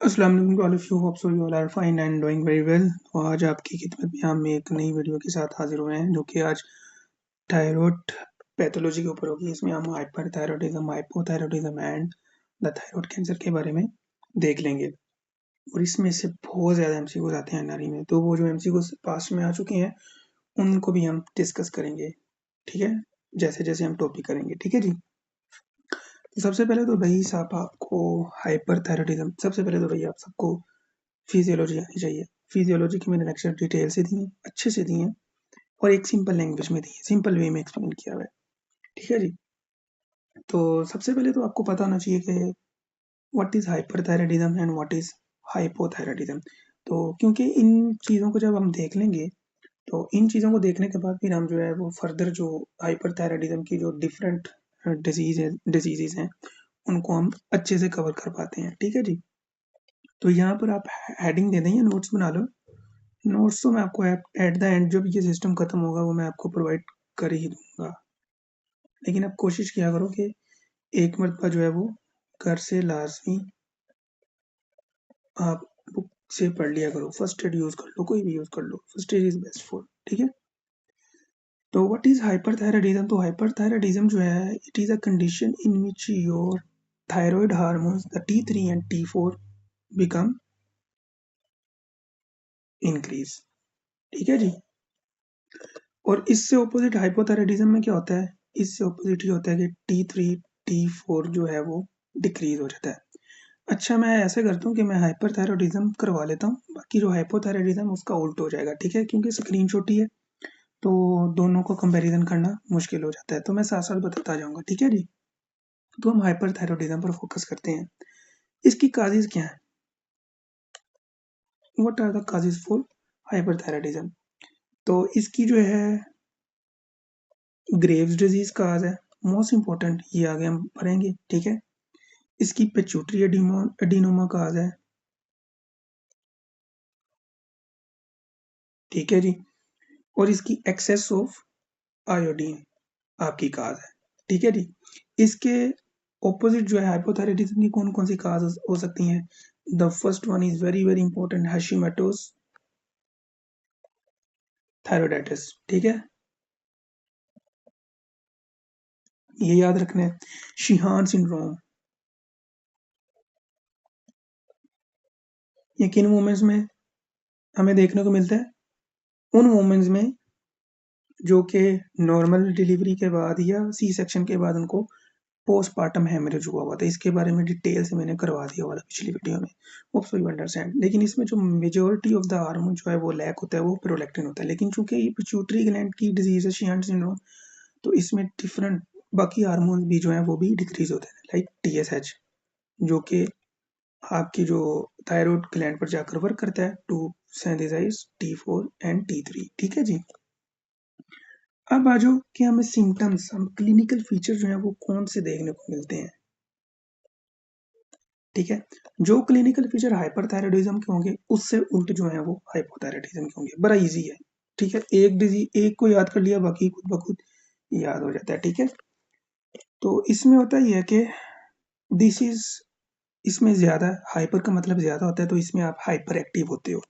अस्सलाम वालेकुम to all of you, hope so you all are fine and doing very well. तो आज आपकी खिदमत में हम एक नई वीडियो के साथ हाजिर हुए हैं, जो कि आज थायराइड पैथोलॉजी के ऊपर होगी। इसमें हम hyperthyroidism, hypothyroidism and the thyroid cancer के बारे में देख लेंगे। और इसमें से बहुत ज़्यादा एमसीक्यूज आते हैं एनआरई में, तो वो जो एमसीक्यूज पास में आ चुके हैं उनको भी हम डिस्कस करेंगे, ठीक है, जैसे जैसे हम टॉपिक करेंगे, ठीक है जी। तो सबसे पहले तो भाई साहब आपको हाइपरथायराइडिज्म, सबसे पहले तो भाई आप सबको फिजियोलॉजी आनी चाहिए। फिजियोलॉजी की मैंने लेक्चर डिटेल से दी हैं, अच्छे से दी हैं, और एक सिंपल लैंग्वेज में दी है, सिंपल वे में एक्सप्लेन किया हुआ है, ठीक है जी। तो सबसे पहले तो आपको पता होना चाहिए कि what is hyperthyroidism and what is hypothyroidism. तो क्योंकि इन चीज़ों को जब हम देख लेंगे, तो इन चीज़ों को देखने के बाद फिर हम जो है वो फर्दर जो हाइपरथायराइडिज्म की जो डिफरेंट डिजीज़ हैं, उनको हम अच्छे से कवर कर पाते हैं, ठीक है जी। तो यहाँ पर आप हेडिंग दे दें या नोट्स बना लो। नोट्स तो मैं आपको एट द एंड जब ये सिस्टम खत्म होगा वो मैं आपको प्रोवाइड कर ही दूंगा, लेकिन आप कोशिश किया करो कि एक मरतबा जो है वो घर से लाजमी आप बुक से पढ़ लिया करो। फर्स्ट एड यूज़ कर लो, कोई भी यूज़ कर लो, first aid is best for, ठीक है। तो व्हाट इज हाइपरथायराइडिज्म? तो हाइपरथायराइडिज्म जो है, it is a condition in which your thyroid hormones the T3 and T4 become increase, ठीक है जी। और इससे ऑपोजिट हाइपोथायराइडिज्म में क्या होता है? इससे ऑपोजिट ये होता है कि T3 T4 जो है वो डिक्रीज हो जाता है। अच्छा, मैं ऐसे करता हूँ कि मैं हाइपरथायराइडिज्म करवा लेता हूँ, बाकी जो हाइपोथायराइडिज्म उसका उल्ट हो जाएगा, ठीक है, क्योंकि स्क्रीन छोटी है तो दोनों को कंपैरिजन करना मुश्किल हो जाता है। तो मैं साथ साथ बताता जाऊंगा, ठीक है जी। तो हम हाइपरथायराइडिज्म पर फोकस करते हैं। इसकी काजेज क्या है? What are the causes for hyperthyroidism? तो इसकी जो है ग्रेव्स डिजीज काज है, मोस्ट इंपॉर्टेंट, ये आगे हम पढ़ेंगे, ठीक है। इसकी पिट्यूटरी एडिनोमा काज है, ठीक है जी। और इसकी एक्सेस ऑफ आयोडीन आपकी काज है, ठीक है जी। इसके ऑपोजिट जो है हाइपोथायराइडिज्म की कौन कौन सी काज हो सकती हैं? The first one is very very important, Hashimoto's thyroiditis, ठीक है, ये याद रखना है। शिहान सिंड्रोम, ये किन वुमेन्स में हमें देखने को मिलता है? उन वुमेन्स में जो कि नॉर्मल डिलीवरी के बाद या सी सेक्शन के बाद उनको पोस्टपार्टम हेमरेज हुआ हुआ था। इसके बारे में डिटेल से मैंने करवा दिया हुआ था पिछली वीडियो में, होप सो यू अंडरस्टैंड। लेकिन इसमें जो मेजोरिटी ऑफ द हार्मोन जो है वो लैक होता है, वो प्रोलैक्टिन होता है। लेकिन चूंकि ये पिट्यूटरी ग्लैंड की डिजीज है शिहान सिंड्रोम, तो इसमें डिफरेंट बाकी हार्मोन भी जो है वो भी डिक्रीज होते हैं, लाइक TSH, जो कि आपकी जो थायराइड ग्लैंड पर जाकर वर्क करता है to synthesise T4 and T3, ठीक है जी। अब आ जाओ कि हमें सिम्टम्स, हम क्लिनिकल फीचर जो है वो कौन से देखने को मिलते हैं, ठीक है। जो क्लिनिकल फीचर हाइपरथायराइडिज्म के होंगे उससे उल्ट जो है वो हाइपोथायराइडिज्म के होंगे। बड़ा इजी है, ठीक है, एक डिजीज एक को याद कर लिया, बाकी खुद ब खुद याद हो जाता है, ठीक है। तो इसमें होता ही है कि दिस इज, इसमें ज्यादा हाइपर का मतलब ज्यादा होता है, तो इसमें आप हाइपर एक्टिव होते हो,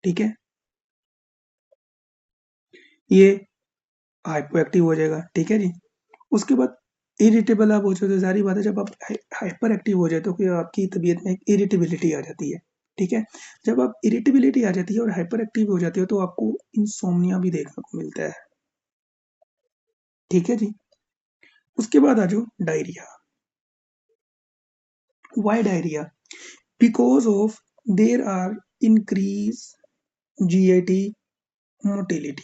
ठीक है। ये हाइपो एक्टिव हो जाएगा, ठीक है जी। उसके बाद इरिटेबल आप हो जाते हो, सारी बात है। जब आप हाइपर एक्टिव हो जाए तो फिर आपकी तबीयत में एक इरिटेबिलिटी आ जाती है, ठीक है। जब आप इरिटेबिलिटी आ जाती है और हाइपर एक्टिव हो जाते हो तो आपको इंसोम्निया भी देखने को मिलता है, ठीक है जी। उसके बाद आ जाओ diarrhoea. Why diarrhoea? Because of there are increase GIT motility,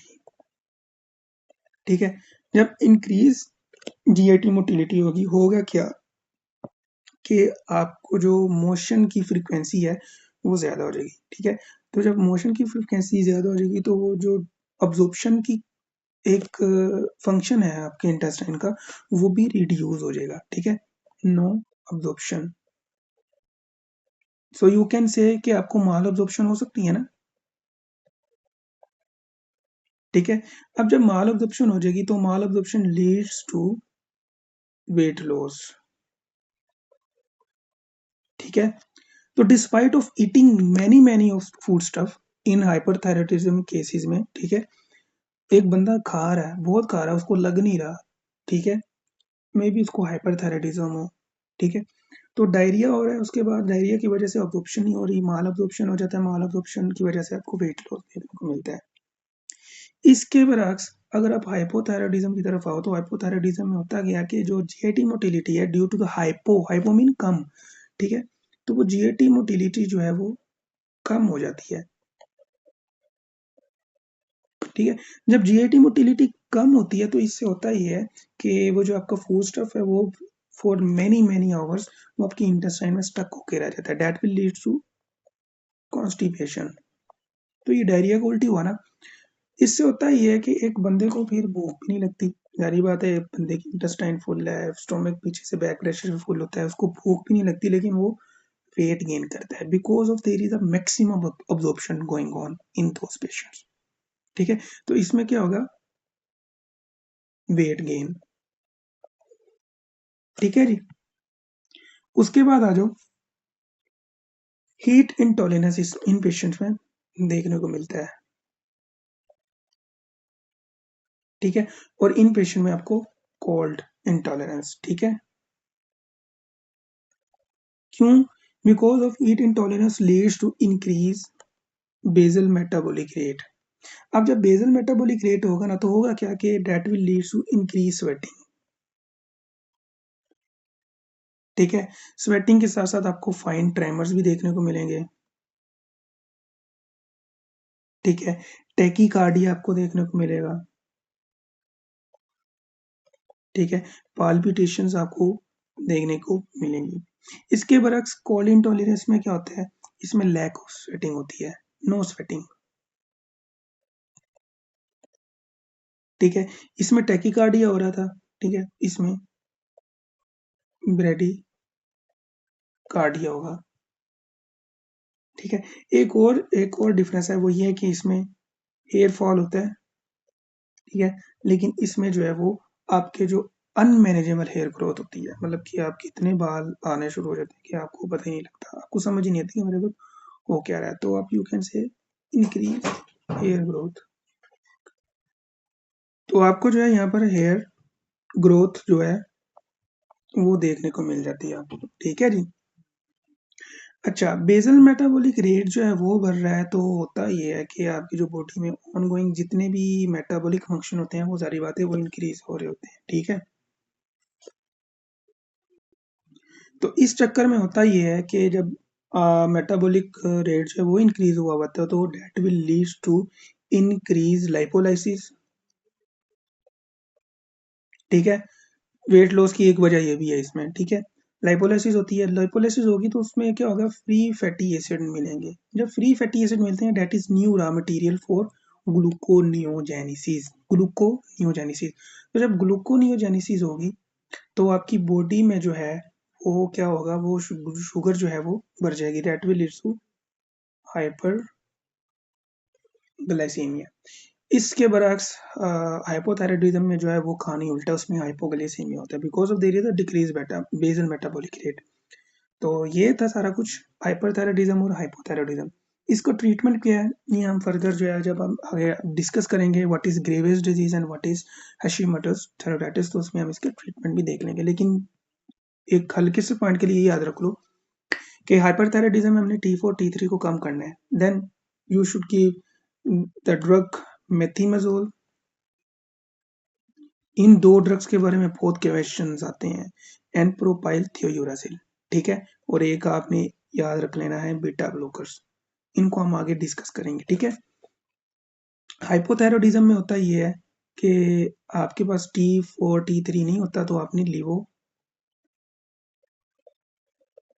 ठीक है। जब इंक्रीज GIT मोटिलिटी होगी, होगा क्या कि आपको जो मोशन की फ्रीक्वेंसी है वो ज़्यादा हो जाएगी, ठीक है। तो जब मोशन की फ्रीक्वेंसी ज़्यादा हो जाएगी तो वो जो अब्जॉर्प्शन की एक फंक्शन है आपके इंटेस्टाइन का, वो भी रिड्यूस हो जाएगा, ठीक है। No absorption, so you can say कि आपको माल अब्जॉर्प्शन हो सकती है ना, ठीक है। अब जब माल अब्जॉर्प्शन हो जाएगी तो malabsorption leads to weight loss, ठीक है। तो despite of eating many of food stuff in hyperthyroidism cases में, ठीक है, एक बंदा खा रहा है, बहुत खा रहा है, उसको लग नहीं रहा, ठीक है, मे बी उसको हाइपरथायराइडिज्म हो, ठीक है, तो डायरिया हो रहा है, उसके बाद डायरिया की वजह से अब्जॉर्प्शन नहीं हो रही, माल अब्जॉर्प्शन हो जाता है, माल अब्जॉर्प्शन की वजह से आपको वेट लॉस देखने को मिलता है। इसके बरअक्स अगर आप हाइपोथायराइडिज्म की तरफ आओ तो हाइपोथायराइडिज्म में होता गया कि जो जीआईटी मोटिलिटी है due to the hypo mean कम, ठीक है, तो वो जीआईटी मोटिलिटी जो है वो कम हो जाती है, ठीक है। जब जीआईटी मोटिलिटी कम होती है तो इससे होता ही है कि वो जो आपका फूड स्टफ है वो फॉर मेनी आवर्स वो आपकी इंटेस्टाइन में स्टक होके रह जाता है, that will lead to constipation. तो ये डायरिया का उल्टी हुआ ना, इससे होता ही है कि एक बंदे को फिर भूख भी नहीं लगती, जारी बात है, बंदे की इंटेस्टाइन फुल है, स्टोमक पीछे से बैक प्रेशर भी फुल होता है, उसको भूख भी नहीं लगती, लेकिन वो वेट गेन करता है because of there is a maximum absorption going on in those patients, ठीक है। तो इसमें क्या होगा, वेट गेन, ठीक है जी। उसके बाद आ जाओ, हीट इंटॉलरेंस इन पेशेंट्स में देखने को मिलता है, ठीक है, और इन पेशेंट में आपको कोल्ड इंटॉलरेंस, ठीक है, क्यों, because of heat intolerance leads to increase basal metabolic rate. अब जब बेसल मेटाबॉलिक रेट होगा ना तो होगा क्या कि that will lead to increase sweating, ठीक है, स्वेटिंग के साथ साथ आपको फाइन ट्रेमर्स भी देखने को मिलेंगे, ठीक है, टेकीकार्डिया आपको देखने को मिलेगा, ठीक है, पाल्पिटेशंस आपको देखने को मिलेंगी। इसके बरक्स कोल्ड इंटॉलरेंस में क्या होता है, इसमें लैक ऑफ स्वेटिंग होती है, नो स्वेटिंग, ठीक है, इसमें टेकीकार्डिया हो रहा था, ठीक है, इसमें ब्रेडी कार्डिया होगा, ठीक है। एक और डिफरेंस है, वो ये है कि इसमें हेयर फॉल होता है, ठीक है, लेकिन इसमें जो है वो आपके जो अनमैनेजेबल हेयर ग्रोथ होती है, मतलब कि आपके इतने बाल आने शुरू हो जाते हैं कि आपको पता ही नहीं लगता, आपको समझ ही नहीं आती कि मेरे को हो क्या रहा है, तो आप you can say increase hair growth. तो आपको जो है यहाँ पर हेयर ग्रोथ जो है वो देखने को मिल जाती है आपको, ठीक है जी। अच्छा, बेसल मेटाबॉलिक रेट जो है वो बढ़ रहा है तो होता ये है कि आपकी जो बॉडी में ऑनगोइंग जितने भी मेटाबॉलिक फंक्शन होते हैं वो सारी बातें वो इंक्रीज हो रहे होते हैं, ठीक है। तो इस चक्कर में होता ये है कि जब मेटाबॉलिक रेट जो है वो इंक्रीज हुआ होता है तो that will lead to increase lipolysis, ठीक है, वेट लॉस की एक वजह ये भी है इसमें, ठीक है, लाइपोलाइसिस होती है, लाइपोलाइसिस होगी तो उसमें क्या होगा, फ्री फैटी एसिड मिलेंगे, जब फ्री फैटी एसिड मिलते हैं that is new raw material for gluconeogenesis. तो जब ग्लूकोनियोजेनेसिस होगी तो आपकी बॉडी में जो है वो क्या होगा, वो शुगर जो है वो बढ़ जाएगी, that will lead to hyperglycaemia. इसके बरक्स हाइपोथायराइडिज्म में जो है वो कहानी उल्टा, उसमें हाइपोग्लाइसीमिया होता है because of there is a decrease basal metabolic rate. तो ये था सारा कुछ हाइपरथायराइडिज्म और हाइपोथायराइडिज्म। इसको ट्रीटमेंट क्या है ये हम फर्दर जो है जब हम आगे डिस्कस करेंगे what is Graves disease and what is Hashimoto's thyroiditis, तो उसमें हम इसके ट्रीटमेंट भी देख लेंगे, लेकिन एक हल्के से पॉइंट के लिए याद रख लो कि हाइपरथायराइडिज्म में हमने T4 T3 को कम करना है, then you should give the drug methimazole. इन दो ड्रग्स के बारे में बहुत क्वेश्चन आते हैं, एनप्रोपाइल थियोयूरासिल, ठीक है, और एक आपने याद रख लेना है बीटा ब्लॉकर्स, इनको हम आगे डिस्कस करेंगे, ठीक है। हाइपोथायरॉयडिज्म में होता ये है कि आपके पास T4 T3 नहीं होता तो आपने लीवो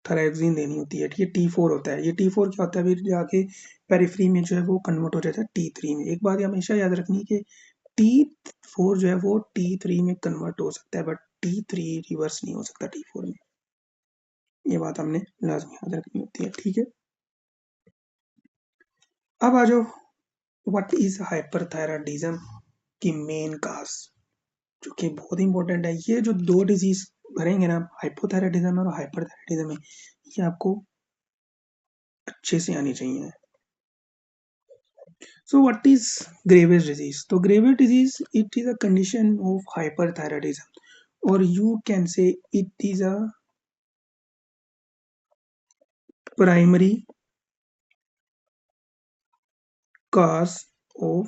थायरॉक्सिन देनी होती है, ठीक है, T4 होता है, ये T4 क्या होता है, फिर जाके पेरिफेरी में जो है वो कन्वर्ट हो जाता है T3 में। एक बात हमेशा याद रखनी है कि T4 जो है वो T3 में कन्वर्ट हो सकता है बट T3 रिवर्स नहीं हो सकता T4 में, ये बात हमने लाजमी याद रखनी होती है, ठीक है। अब आ जाओ, व्हाट इज हाइपरथायराइडिज्म की मेन काज, जो कि बहुत इंपॉर्टेंट है, ये जो दो डिजीज भरेंगे ना हाइपोथायराइडिज्म और हाइपरथायराइडिज्म में, ये आपको अच्छे से आनी चाहिए। So what is Graves' disease? So Graves' disease, it is a condition of hyperthyroidism, or you can say it is a primary cause of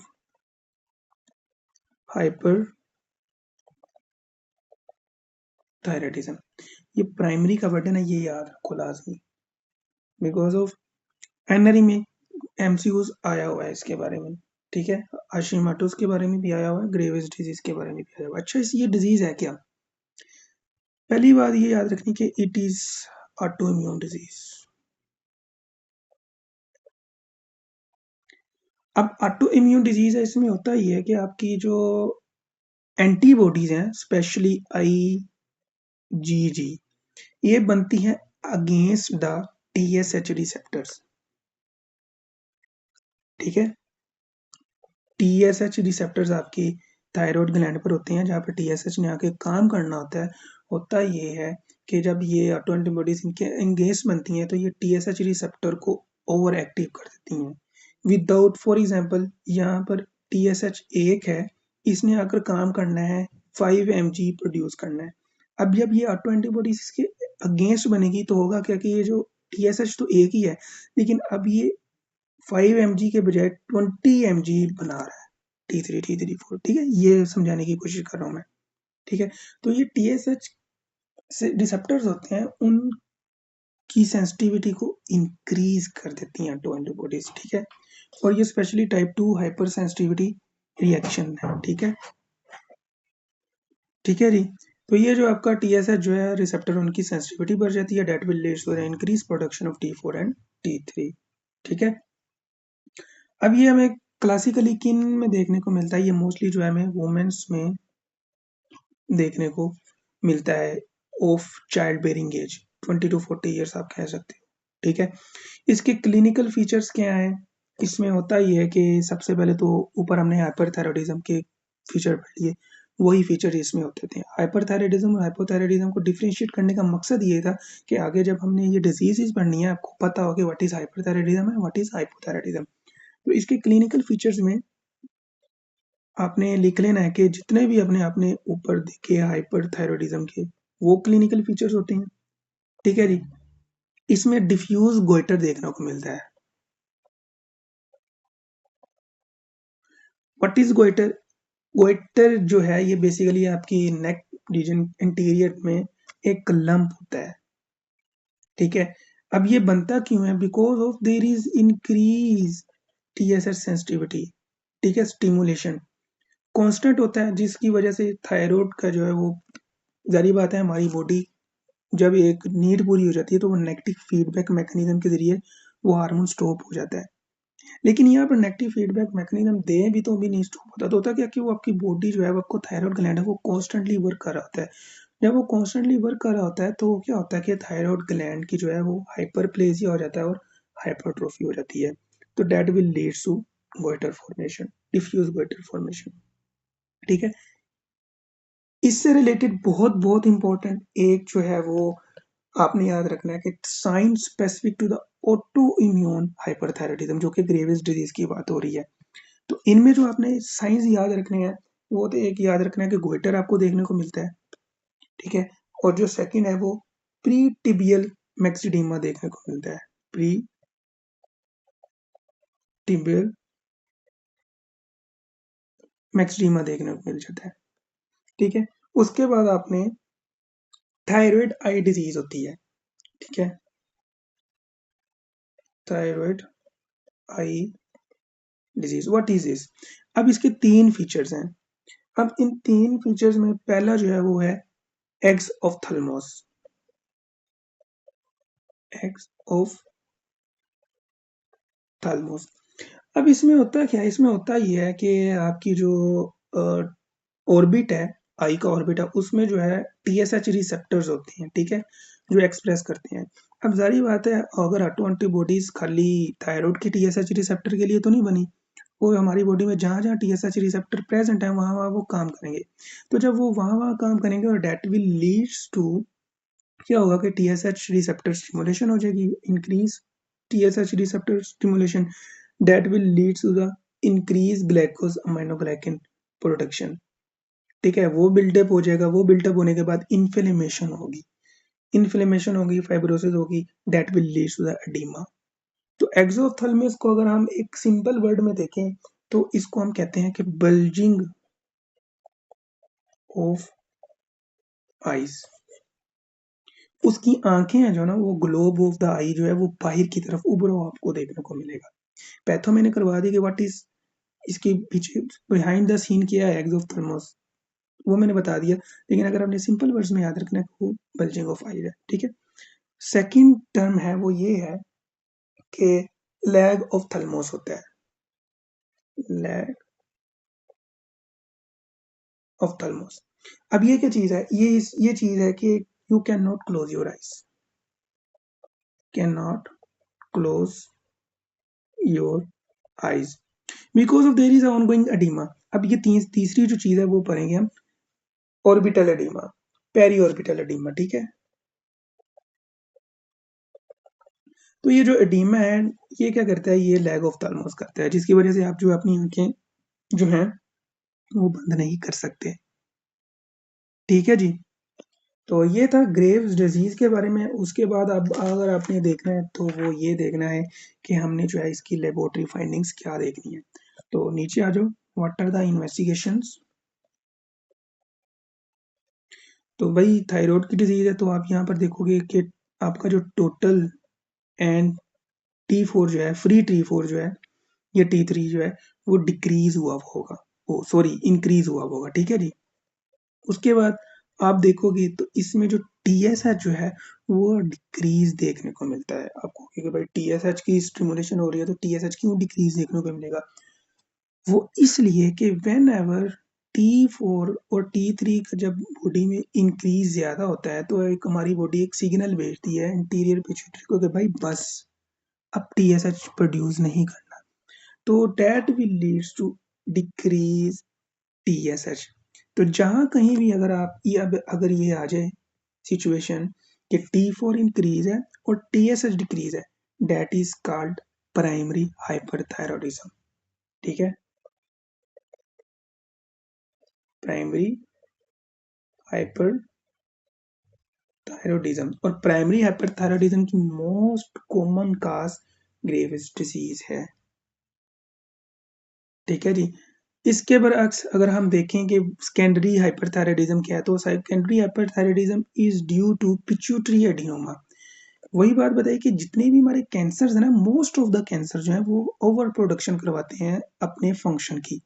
hyperthyroidism. ये प्राइमरी का वर्ड है ना, ये याद रखो लाजमी, बिकॉज ऑफ एनरी में एमसीक्यूज आया हुआ है इसके बारे में। ठीक है, हाशिमोटोस के बारे में भी आया हुआ है, ग्रेव्स डिजीज के बारे में भी आया हुआ है। अच्छा, ये डिजीज है क्या? पहली बात ये याद रखनी कि it is auto immune disease. अब ऑटो इम्यून डिजीज है, इसमें होता ही है कि आपकी जो एंटीबॉडीज हैं, स्पेशली IgG, ये बनती हैं अगेंस्ट द TSH रिसेप्टर्स। ठीक है, TSH रिसेप्टर्स आपकी थायराइड ग्लैंड पर होते हैं, जहाँ पर TSH ने आके काम करना होता है। होता ये है कि जब ये ऑटो एंटीबॉडीज इनके एंगेंस्ट बनती हैं तो ये TSH रिसेप्टर को ओवर एक्टिव कर देती हैं विदाउट, फॉर एग्जांपल यहाँ पर TSH एक है, इसने आकर काम करना है 5 mg प्रोड्यूस करना है। अब जब ये ऑटो एंटीबॉडीज इसके अगेंस्ट बनेगी तो होगा क्या कि ये जो TSH तो एक ही है, लेकिन अब ये 5 mg के बजाय 20 mg बना रहा है, T3 T4। ठीक है, ये समझाने की कोशिश कर रहा हूँ मैं। ठीक है, तो ये TSH से रिसेप्टर्स होते हैं, उनकी सेंसिटिविटी को इंक्रीज कर देती हैं ऑटो एंटीबॉडीज। ठीक है, और ये specially type 2 hyper sensitivity reaction है। ठीक है, ठीक है जी। तो ये जो आपका TSH जो है रिसेप्टर, उनकी सेंसिटिविटी बढ़ जाती है, that will leads to the increase production of T4 and T3। ठीक है, अब ये हमें क्लासिकली किन में देखने को मिलता है? ये मोस्टली जो है हमें वुमेन्स में देखने को मिलता है of child bearing age, 20 to 40 years आप कह सकते हो। ठीक है, इसके क्लिनिकल फीचर्स क्या हैं? इसमें होता ही है कि सबसे पहले तो ऊपर हमने हाइपरथायरॉयडिज्म के फीचर पढ़ लिए, वही फीचर इसमें होते थे। हाइपरथायरॉयडिज्म और हाइपोथायरॉयडिज्म को डिफरेंशिएट करने का मकसद ये था कि आगे जब हमने ये डिजीजेस पढ़नी है, आपको पता हो कि what is hyperthyroidism and what is hypothyroidism. तो इसके क्लिनिकल फीचर्स में आपने लिख लेना है कि जितने भी अपने आपने ऊपर देखे हाइपरथायरॉयडिज्म के, वो क्लिनिकल फीचर्स होते हैं। ठीक है जी, इसमें डिफ्यूज गोइटर देखने को मिलता है। What is goitre? गोइटर जो है ये बेसिकली आपकी नेक रीजन इंटीरियर में एक लंप होता है। ठीक है, अब ये बनता क्यों है? Because of there is increase TSH sensitivity. ठीक है, स्टिमुलेशन कांस्टेंट होता है, जिसकी वजह से थायराइड का जो है वो, जारी बात है, हमारी बॉडी जब एक नीड पूरी हो जाती है तो वो नेगेटिव फीडबैक मैकेनिज्म के जरिए वो हार्मोन स्टॉप हो जाता है। लेकिन यहाँ पर नेगेटिव फीडबैक मैकेनिज्म दे भी तो भी नहीं स्टॉप होता, तो होता क्या कि वो आपकी बॉडी जो है, वो आपको थायराइड ग्लैंड है वो कॉन्स्टेंटली वर्क कर रहा होता है। जब वो कॉन्स्टेंटली वर्क कर रहा होता है तो क्या होता है कि थायराइड ग्लैंड की जो है वो हाइपरप्लेजिया हो जाता है और हाइपरट्रोफी हो जाती है। तो that will leads to goitre formation, diffuse goitre formation. ठीक है, इससे रिलेटेड बहुत बहुत इंपॉर्टेंट एक जो है वो आपने याद रखना है कि sign specific to the autoimmune hyperthyroidism, जो कि ग्रेव्स डिजीज की बात हो रही है। तो इनमें जो आपने साइंस याद रखने हैं, वो तो एक याद रखना है कि गोइटर आपको देखने को मिलता है। ठीक है, और जो सेकंड है वो प्री टिबियल मैक्सिडीमा देखने को मिलता है। प्री टिबियल मैक्सिडीमा देखने को मिल जाता है। ठीक है, उसके बाद आपने थायराइड आई डिजीज होती है। ठीक है, thyroid eye disease, what is this? अब इसके तीन फीचर्स हैं। अब इन तीन फीचर्स में पहला जो है वो है eggs of thalamus. Eggs of thalamus. अब इसमें होता क्या है? इसमें होता ये है कि आपकी जो ऑर्बिट है, आई का ऑर्बिट है, उसमें जो है TSH रिसेप्टर्स होते हैं। ठीक है, जो एक्सप्रेस करते हैं। अब जारी बात है, अगर ऑटो एंटीबॉडीज खाली थायराइड के TSH रिसेप्टर के लिए तो नहीं बनी, वो हमारी बॉडी में जहाँ जहाँ TSH रिसेप्टर प्रेजेंट है वहाँ वहाँ वो काम करेंगे। तो जब वो वहाँ वहाँ काम करेंगे और डेट विल लीड्स टू क्या होगा कि TSH रिसेप्टर स्टिमुलेशन हो जाएगी, increase TSH receptor stimulation that will lead to the increase glycosaminoglycan production. ठीक है, वो बिल्डअप हो जाएगा, वो बिल्डअप होने के बाद इन्फ्लेमेशन होगी, इन्फ्लेमेशन होगी, फाइब्रोसिस होगी, that will lead to the oedema. तो एक्सोथैलेमस को अगर हम एक सिंपल वर्ड में देखें तो इसको हम कहते हैं कि बल्जिंग ऑफ आईज। उसकी आंखें हैं जो ना, वो ग्लोब ऑफ द आई जो है वो बाहर की तरफ उभरा हुआ आपको देखने को मिलेगा। पैथो मैंने करवा दी कि व्हाट इज इसके पीछे बिहाइंड द सीन क्या है एक्सोथैलेमस, वो मैंने बता दिया। लेकिन अगर आपने सिंपल वर्ड्स में याद रखना है वो बल्जिंग ऑफ आईज है। ठीक है, सेकंड टर्म है वो ये है कि लैग ऑफ थैलेमस होता है, लैग ऑफ थैलेमस। अब ये क्या चीज है, ये चीज है कि you can not close your eyes, can not close your eyes because of there is ongoing oedema. अब ये तीसरी जो चीज है वो पढ़ेंगे हम, orbital oedema, periorbital oedema. ठीक है, तो ये जो एडिमा है ये क्या करता है, ये लैग ऑफ थैलेमस करता है, जिसकी वजह से आप जो अपनी आंखें जो हैं वो बंद नहीं कर सकते। ठीक है जी, तो ये था ग्रेव्स डिजीज के बारे में। उसके बाद अब अगर आपने देखना है तो वो ये देखना है कि हमने जो है इसकी लेबोरेटरी फाइंडिंग्स क्या देखनी है। तो नीचे आ जाओ, व्हाट आर द इन्वेस्टिगेशंस। तो भाई थायराइड की डिजीज है तो आप यहाँ पर देखोगे कि आपका जो टोटल एंड T4 जो है, फ्री T4 जो है या T3 जो है वो डिक्रीज हुआ होगा, ओ सॉरी इंक्रीज हुआ होगा। ठीक है जी, उसके बाद आप देखोगे तो इसमें जो TSH जो है वो डिक्रीज देखने को मिलता है आपको, क्योंकि भाई TSH की स्टिमुलेशन हो रही है तो TSH क्यों डिक्रीज देखने को मिलेगा, वो इसलिए कि व्हेन एवर T4 और T3 का जब बॉडी में इंक्रीज ज्यादा होता है तो एक हमारी बॉडी एक सिग्नल भेजती है इंटीरियर पिट्यूटरी को कि भाई बस अब TSH प्रोड्यूस नहीं करना, तो that will leads to decrease TSH। तो जहां कहीं भी अगर आप ये अगर ये आ जाए सिचुएशन कि T4 इंक्रीज है और TSH डिक्रीज है, that is called primary hyperthyroidism. ठीक है, प्राइमरी हाइपरथायरॉयडिज्म, और प्राइमरी हाइपरथायरॉयडिज्म की most common cause Graves disease है। ठीक है जी, इसके बरअक्स अगर हम देखें कि सेकेंडरी हाइपरथायरॉयडिज्म क्या है, तो secondary hyperthyroidism is due to pituitary adenoma. वही बात बताई कि जितने भी हमारे कैंसर है ना, मोस्ट ऑफ द कैंसर जो है वो ओवर प्रोडक्शन करवाते हैं अपने फंक्शन की।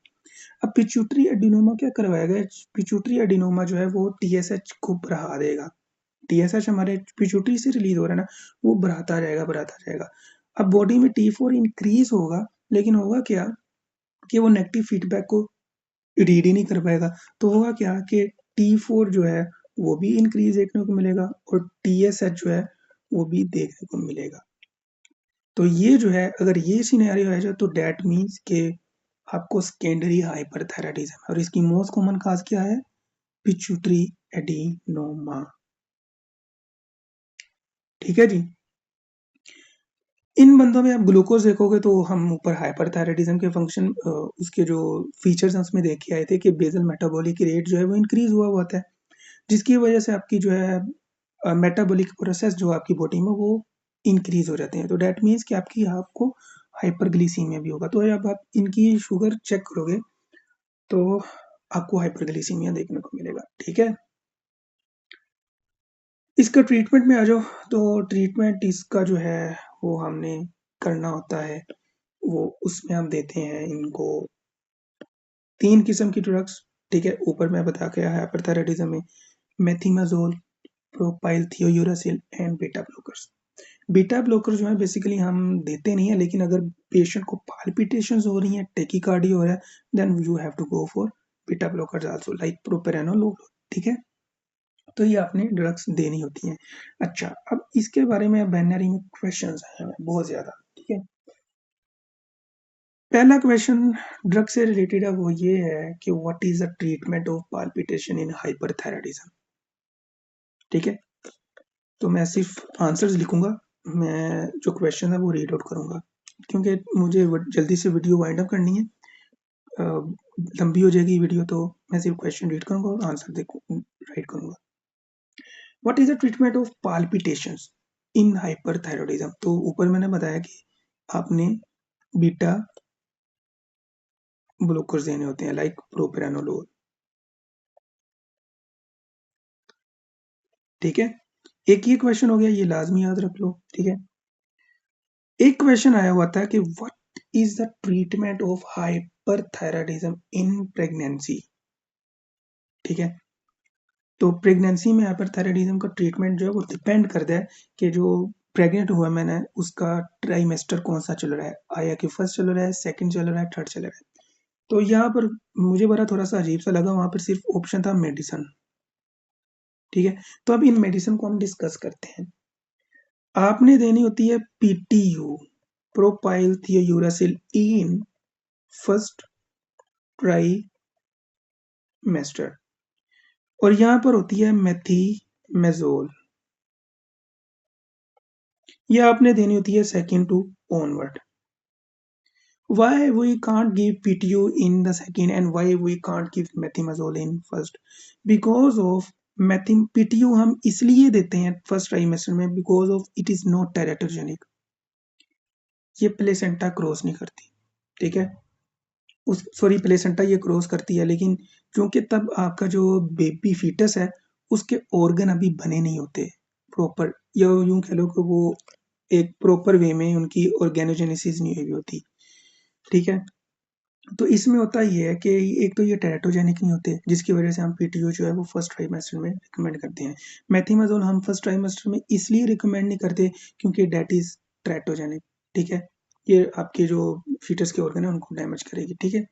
अब पिट्यूटरी एडिनोमा क्या करवाएगा, पिट्यूटरी एडिनोमा जो है वो TSH को बढ़ा देगा। TSH हमारे पिट्यूटरी से रिलीज हो रहा है ना, वो बढ़ाता जाएगा बढ़ाता जाएगा। अब बॉडी में T4 इंक्रीज होगा, लेकिन होगा क्या कि वो नेगेटिव फीडबैक को रीड ही नहीं कर पाएगा। तो होगा क्या कि T4 जो है वो भी इंक्रीज देखने को मिलेगा और TSH जो है वो भी देखने को मिलेगा। तो ये जो है अगर ये सिनेरियो है जो, तो डेट मीन्स के आपको सेकेंडरी हाइपरथायराइडिज्म है, और इसकी मोस्ट कॉमन काज क्या है, पिट्यूटरी एडिनोमा। ठीक है जी, इन बंदों में आप ग्लूकोज देखोगे तो हम ऊपर हाइपरथायराइडिज्म के फंक्शन उसके जो फीचर्स हैं उसमें देख के आए थे कि बेसल मेटाबॉलिक रेट जो है वो इंक्रीज हुआ होता है, जिसकी वजह से आपकी जो है मेटाबॉलिक प्रोसेस जो आपकी बॉडी में वो इंक्रीज हो जाते हैं। तो डेट मीन्स कि आपकी आपको हाइपरग्लिसीमिया भी होगा। तो जब आप इनकी शुगर चेक करोगे तो आपको हाइपरग्लिसीमिया देखने को मिलेगा। ठीक है, इसका ट्रीटमेंट में आ जाओ, तो ट्रीटमेंट इसका जो है वो हमने करना होता है, वो उसमें हम देते हैं इनको 3 किस्म की ड्रग्स। ठीक है, ऊपर मैं बता के आया हाइपरथायराइडिज्म में methimazole, propylthiouracil and beta blockers. Beta blocker जो है बेसिकली हम देते नहीं है, लेकिन अगर पेशेंट को पाल्पिटेशंस हो रही हैं, टेकिकार्डी हो रहा है, then you have to go for beta blockers also like propranolol. ठीक है, तो ये आपने ड्रग्स देनी होती हैं। अच्छा, अब इसके बारे में बाइनरी में क्वेश्चंस आए हैं बहुत ज़्यादा। ठीक है, पहला क्वेश्चन ड्रग से रिलेटेड है, वो ये है कि what is the treatment of palpitation in hyperthyroidism. ठीक है, तो मैं सिर्फ आंसर्स लिखूंगा, मैं जो क्वेश्चन है वो रीड आउट करूंगा, क्योंकि मुझे जल्दी से वीडियो वाइंड अप करनी है। लंबी हो जाएगी वीडियो, तो मैं सिर्फ क्वेश्चन रीड करूंगा और आंसर राइट करूंगा। What is the treatment of palpitations in hyperthyroidism? तो ऊपर मैंने बताया कि आपने बीटा ब्लोकर्स देने होते हैं, लाइक प्रोप्रानोलोल। ठीक है, एक ये क्वेश्चन हो गया, ये लाजमी याद रख लो। ठीक है, एक क्वेश्चन आया हुआ था कि what is the treatment of hyperthyroidism in pregnancy. ठीक है, तो प्रेगनेंसी में हाइपरथायरॉयडिज्म का ट्रीटमेंट जो है वो डिपेंड करता है कि जो प्रेग्नेंट हुआ मैंने उसका ट्राइमेस्टर कौन सा चल रहा है, आया कि फर्स्ट चल रहा है, सेकंड चल रहा है, थर्ड चल रहा है। तो यहाँ पर मुझे बड़ा थोड़ा सा अजीब सा लगा, वहां पर सिर्फ ऑप्शन था मेडिसिन। ठीक है, तो अब इन मेडिसिन को हम डिस्कस करते हैं। आपने देनी होती है PTU, propylthiouracil in first trimester, और यहाँ पर होती है मेथीमेजोल, ये आपने देनी होती है second to onward. Why we can't give PTU in the second and why we can't give methimazole in first? Because of PTU हम इसलिए देते हैं फर्स्ट ट्राइमेस्टर में, because of it is not teratogenic, ये प्लेसेंटा क्रॉस नहीं करती। ठीक है, उस सॉरी प्लेसेंटा ये क्रॉस करती है, लेकिन क्योंकि तब आपका जो बेबी फीटस है उसके ऑर्गन अभी बने नहीं होते प्रॉपर, या यूं कह लो कि वो एक प्रॉपर वे में उनकी ऑर्गेनोजेनेसिस नहीं हुई होती। ठीक है, तो इसमें होता ये है कि एक तो ये टेरेटोजेनिक नहीं होते, जिसकी वजह से हम पीटीओ जो है वो फर्स्ट ट्राइमेस्टर में रिकमेंड करते हैं। मेथीमाजोल हम फर्स्ट ट्राइमेस्टर में इसलिए रिकमेंड नहीं करते क्योंकि डेट इज टेरेटोजेनिक। ठीक है, ये आपके जो फीटस के ऑर्गन है उनको डैमेज करेगी। ठीक है,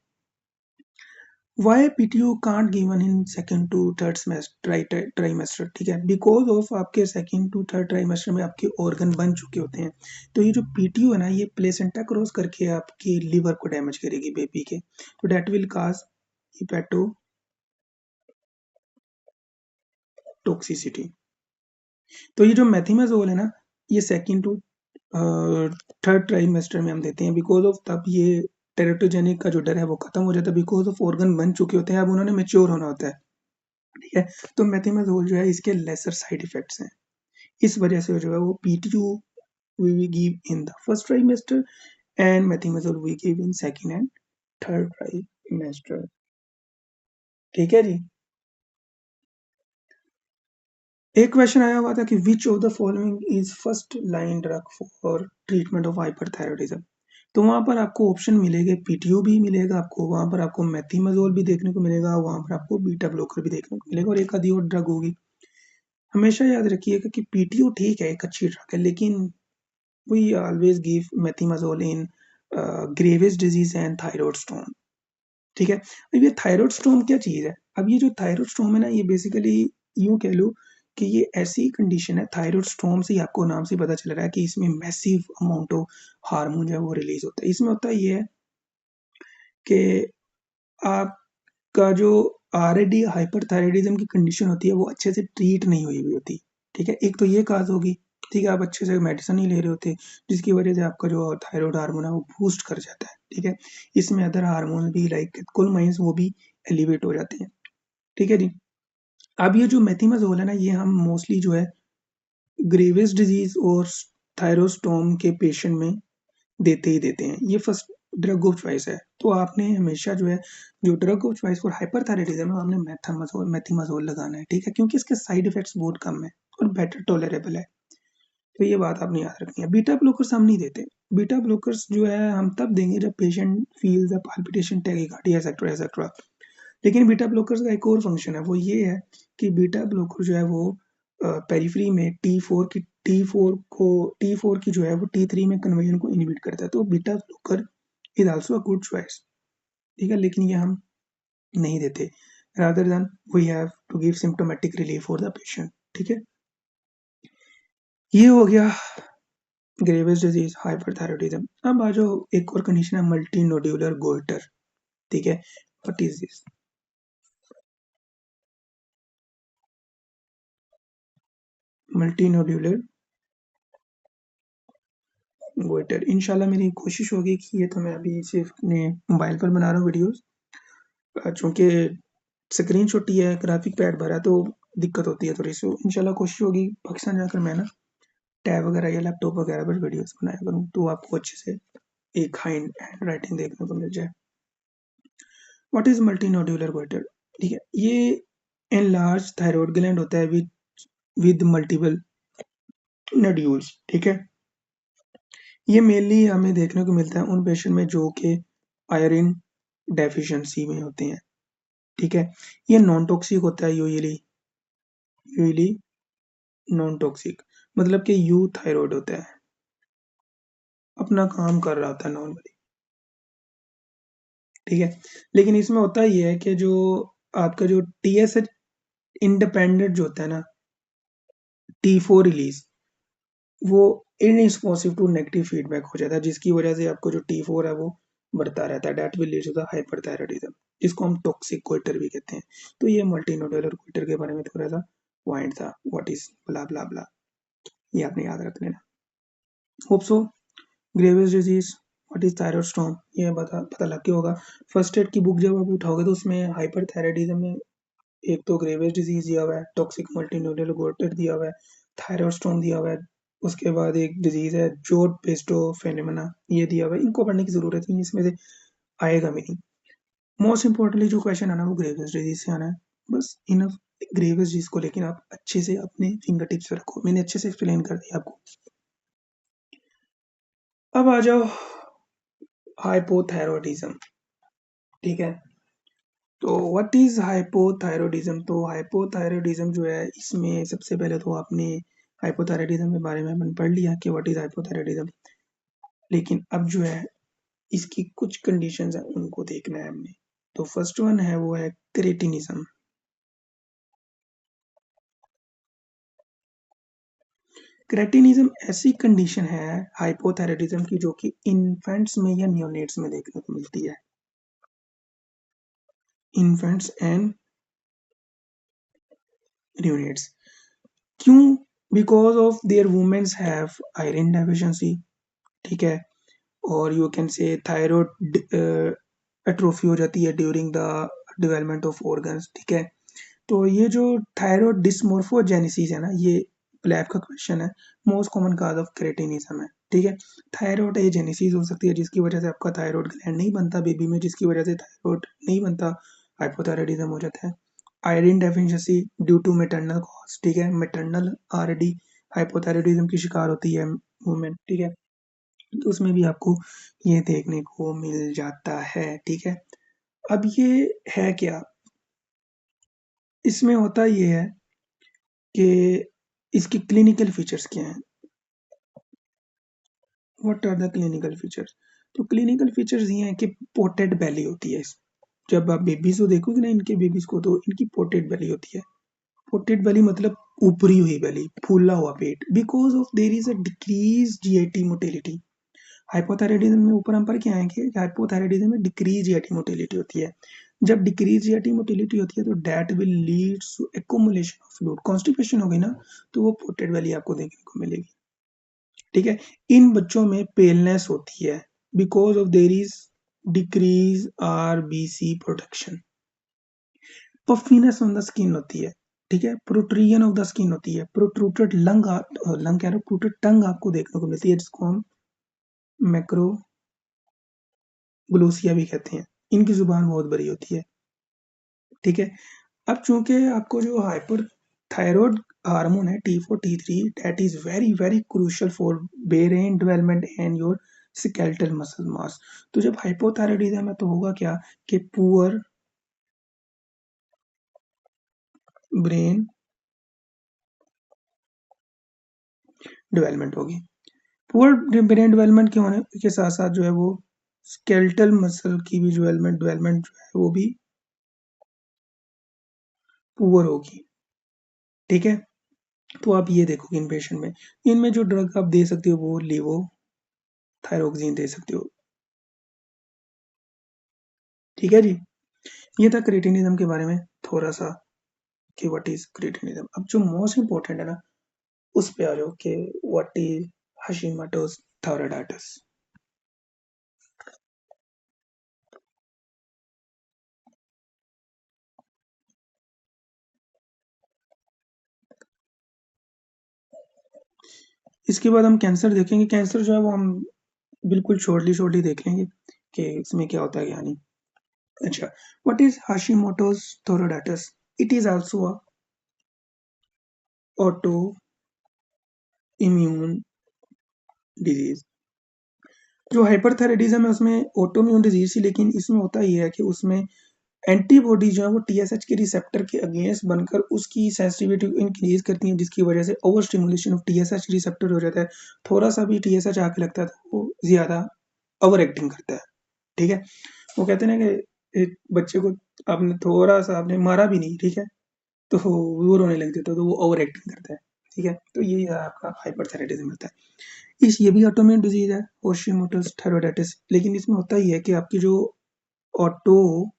why PTU can't given in second to third trimester? ठीक है, बिकॉज ऑफ आपके सेकंड टू थर्ड ट्राइमेस्टर में आपके ऑर्गन बन चुके होते हैं। तो ये जो पीटीयू है ना, ये प्लेसेंटा क्रॉस करके आपकी लिवर को डैमेज करेगी बेबी के, तो डेट विल काज हिपैटोटॉक्सिसिटी। तो ये जो मेथिमाजोल है ना, ये सेकंड टू थर्ड ट्राइमेस्टर में हम देते हैं, बिकॉज ऑफ तब ये टेरेटोजेनिक का जो डर है वो खत्म हो जाता है, बिकॉज ऑफ ऑर्गन बन चुके होते हैं, अब उन्होंने मेच्योर होना होता है। ठीक है, तो मेथिमाजोल जो है इसके लेसर साइड इफेक्ट्स हैं, इस वजह से जो है वो PTU we give in the first trimester and methimazole we give in second and third trimester. ठीक है जी, एक क्वेश्चन आया हुआ था कि which of the following is first line drug for treatment of hyperthyroidism? तो वहां पर आपको ऑप्शन मिलेंगे, पीटीयू भी मिलेगा आपको, वहां पर आपको मेथिमाजोल भी देखने को मिलेगा, वहां पर आपको बीटा ब्लॉकर भी देखने को मिलेगा, और एक आधी और ड्रग होगी। हमेशा याद रखिएगा कि पीटीयू ठीक है, एक अच्छी ड्रग है, लेकिन we always give methimazole in Graves disease and thyroid storm. ठीक है, अब ये थायराइड स्टोन क्या चीज है? अब ये जो थायराइड स्टोन है ना, ये बेसिकली यूं कह लो कि ये ऐसी कंडीशन है, थायराइड स्टोन से ही आपको नाम से पता चल रहा है कि इसमें मैसिव अमाउंट ऑफ हार्मोन जो है वो रिलीज होता है। इसमें होता ये है कि आपका जो ऑलरेडी हाइपरथायराइडिज्म की कंडीशन होती है वो अच्छे से ट्रीट नहीं हुई हुई होती। ठीक है, एक तो ये काज होगी। ठीक है, आप अच्छे से मेडिसिन नहीं ले रहे होते, जिसकी वजह से आपका जो थायराइड हार्मोन है वो बूस्ट कर जाता है। ठीक है, इसमें अदर हार्मोन भी लाइक कोलमाइंस वो भी एलिवेट हो जाते हैं। ठीक है जी, अब ये जो मेथिमाजोल है ना, ये हम मोस्टली जो है ग्रेव्स डिजीज और थायरोस्टोम के पेशेंट में देते ही देते हैं, ये फर्स्ट ड्रग ऑफ चॉइस है। तो आपने हमेशा जो है जो drug of choice for hyperthyroidism है, आपने मेथिमाजोल लगाना है। ठीक है, क्योंकि इसके साइड इफेक्ट्स बहुत कम है और बेटर टॉलरेबल है। तो ये बात आपने याद रखनी है। बीटा ब्लॉकर्स हम नहीं देते। बीटा ब्लॉकर्स जो है हम तब देंगे जब patient feels a palpitation, tachycardia etcetera etcetera. लेकिन बीटा ब्लॉकर्स का एक और फंक्शन है, वो ये है कि बीटा ब्लॉकर जो है वो पेरिफेरी में टी फोर की जो है वो T3 में कन्वर्जन को इनहिबिट करता है, तो beta blocker is also a good choice. ठीक है, लेकिन ये हम नहीं देते, rather than we have to give symptomatic relief for the patient. ठीक है, ये हो गया ग्रेव्स डिजीज हाइपरथायरॉयडिज्म। अब आ जाओ, एक और कंडीशन है मल्टी नोड्यूलर गोइटर। ठीक है, व्हाट इज दिस? मल्टीनोड्यूलर गोइटर। इंशाल्लाह मेरी कोशिश होगी कि ये तो मैं अभी सिर्फ अपने मोबाइल पर बना रहा हूँ वीडियोस, चूँकि स्क्रीन छोटी है, ग्राफिक पैड बड़ा है तो दिक्कत होती है थोड़ी सी। इंशाल्लाह कोशिश होगी पाकिस्तान जाकर मैं ना टैब वगैरह या लैपटॉप वगैरह पर वीडियोस बनाया करूँ, तो आपको अच्छे से एक हैंड राइटिंग देखने को मिल जाए। What is multinodular goitre? ठीक है, ये एनलार्ज थायरॉयड ग्लैंड होता है विद मल्टीपल नोड्यूल्स। ठीक है, ये मेनली हमें देखने को मिलता है उन पेशेंट में जो कि आयरन डेफिशिएंसी में होते हैं। ठीक है, ये नॉन टॉक्सिक होता है, यूजुअली नॉन टॉक्सिक मतलब कि यू थायरॉयड होता है, अपना काम कर रहा होता है नॉर्मली। ठीक है, लेकिन इसमें होता ये है कि जो आपका जो टीएसएच इंडिपेंडेंट जो होता है ना, T4 रिलीज, वो इनरिस्पॉन्सिव टू नेगेटिव फीडबैक हो जाता है, जिसकी वजह से आपको जो T4 है वो बढ़ता रहता है। That will lead to the hyperthyroidism, जिसको हम टॉक्सिक गोइटर भी कहते हैं। तो ये मल्टीनोडुलर गोइटर के बारे में थोड़ा सा पॉइंट था, व्हाट इज ब्ला ब्ला ब्ला, ये आपने याद रख लेना। Hope so. Graves disease, what is thyroid storm, ये पता लग गया होगा। फर्स्ट एड की बुक जब आप उठाओगे तो उसमें हाइपरथायराइडिज्म में एक तो ग्रेव्स डिजीज दिया हुआ है, टॉक्सिक मल्टीनोडुलर गोइटर दिया हुआ है, थायराइड स्टोन दिया हुआ है, उसके बाद एक डिजीज है जोड पेस्टो फेनोमेना, ये दिया हुआ है। इनको पढ़ने की जरूरत नहीं, इसमें से आएगा भी नहीं। मोस्ट इंपॉर्टेंटली जो क्वेश्चन आना वो ग्रेव्स डिजीज से आना है, बस इनफ। ग्रेव्स डिजीज को लेकिन आप अच्छे से अपने फिंगर टिप्स पे रखो, मैंने अच्छे से एक्सप्लेन कर दिया आपको। अब आ जाओ हाइपोथायरॉयडिज्म। ठीक है, तो व्हाट इज हाइपोथायरॉयडिज्म? तो हाइपोथायरॉयडिज्म जो है, इसमें सबसे पहले तो आपने हाइपोथायरॉयडिज्म के बारे में अपन पढ़ लिया कि व्हाट इज हाइपोथायरॉयडिज्म, लेकिन अब जो है इसकी कुछ कंडीशंस है उनको देखना है हमने। तो फर्स्ट वन है वो है क्रेटिनिज्म। क्रेटिनिज्म ऐसी कंडीशन है हाइपोथायरॉयडिज्म की जो कि इन्फेंट्स में या नियोनेट्स में देखने को मिलती है। इन्फेंट्स एंड नियोनेट्स, क्यों? Because of there women's have iron deficiency. ठीक है, और you can say thyroid atrophy हो जाती है during the development of organs. ठीक है, तो ये जो थायराइड डिस्मोर्फोजेनेसिस है ना, ये लैब का क्वेश्चन है, most common cause of cretinism है। ठीक है, थायराइड एजेनेसिस हो सकती है जिसकी वजह से आपका थायराइड ग्लैंड नहीं बनता बेबी में, जिसकी वजह से थायराइड नहीं बनता, हाइपोथायराइडिज्म हो जाता है। Iron deficiency due to maternal cause. ठीक है, मैटरनल आरडी हाइपोथायराइडिज्म की शिकार होती है वुमेन। ठीक है, तो उसमें भी आपको ये देखने को मिल जाता है। ठीक है, अब ये है क्या, इसमें होता ये है कि इसकी क्लिनिकल फीचर्स क्या हैं। What are the clinical features? तो क्लिनिकल फीचर्स ये हैं कि पोटेड बेली होती है। जब आप बेबीज को देखोगे ना, इनके बेबीज को, तो इनकी पोटेड बेली होती है। पोटेड बेली मतलब ऊपरी हुई बेली, फूला हुआ पेट, because of there is a decrease GIT motility. Hypothyroidism में ऊपर हम पर क्या आएंगे, हाइपोथायरायडिज्म में डिक्रीज जीआईटी मोटिलिटी होती है। जब डिक्रीज जीआईटी मोटिलिटी होती है तो that will lead to accumulation of fluid, constipation होगी ना, तो वो पोर्टेड वैली आपको देखने को मिलेगी। ठीक है, इन बच्चों में पेलनेस होती है because of there is decrease RBC protection. Puffiness on the skin होती है। ठीक है, प्रोट्रियन ऑफ द स्किन होती है। प्रोट्रूटेड लंग कह रहा हूँ, प्रोट्रूटेड टंग आपको देखने को मिलती है, जिसको हम मैक्रो ग्लोसिया भी कहते हैं। इनकी जुबान बहुत बड़ी होती है। ठीक है, अब चूंकि आपको जो हाइपर थायराइड हार्मोन है T4 T3, that is very very crucial for brain development and your skeletal muscle mass. तो जब हाइपोथायराइडिज्म है तो होगा क्या कि पुअर ब्रेन डेवलपमेंट होगी। पुअर ब्रेन डेवलपमेंट के होने के साथ साथ जो है वो स्केलेटल मसल की भी डेवलपमेंट जो है वो भी पुअर होगी। ठीक है, तो आप ये देखोगे इन पेशेंट में, इनमें जो ड्रग आप दे सकते हो वो लीवो थायरोक्सिन दे सकते हो। ठीक है जी, ये था क्रिएटिनिज्म के बारे में थोड़ा सा कि व्हाट इज क्रिएटिनिज्म। अब जो मोस्ट इंपॉर्टेंट है ना, उस पे आ जाओ कि व्हाट इज हाशिमोटोज थायरॉइडाइटिस। इसके बाद हम कैंसर देखेंगे। कैंसर जो है वो हम बिल्कुल शॉर्टली शॉर्टली देख लेंगे कि इसमें क्या होता है क्या नहीं। अच्छा, what is Hashimoto's thyroiditis? It is also a auto immune disease. जो हाइपरथायराइडिज्म है उसमें ऑटोइम्यून डिजीज थी, लेकिन इसमें होता ये है कि उसमें एंटीबॉडी जो है वो टीएसएच के रिसेप्टर के अगेंस्ट बनकर उसकी सेंसिटिविटी को इंक्रीज करती है, जिसकी वजह से over stimulation of TSH receptor हो जाता है। थोड़ा सा भी टीएसएच आके लगता है तो वो ज्यादा ओवर एक्टिंग करता है। ठीक है, वो कहते हैं ना कि एक बच्चे को आपने थोड़ा सा आपने मारा भी नहीं, ठीक है, तो वो रोने लग जाता है, तो वो ओवर एक्टिंग करता है। ठीक है, तो ये आपका हाइपरथायराइडिज्म होता है। इस ये भी ऑटोइम्यून डिजीज है, हाशिमोटोज थायरॉइडाइटिस, लेकिन इसमें होता ही है कि आपकी जो ऑटो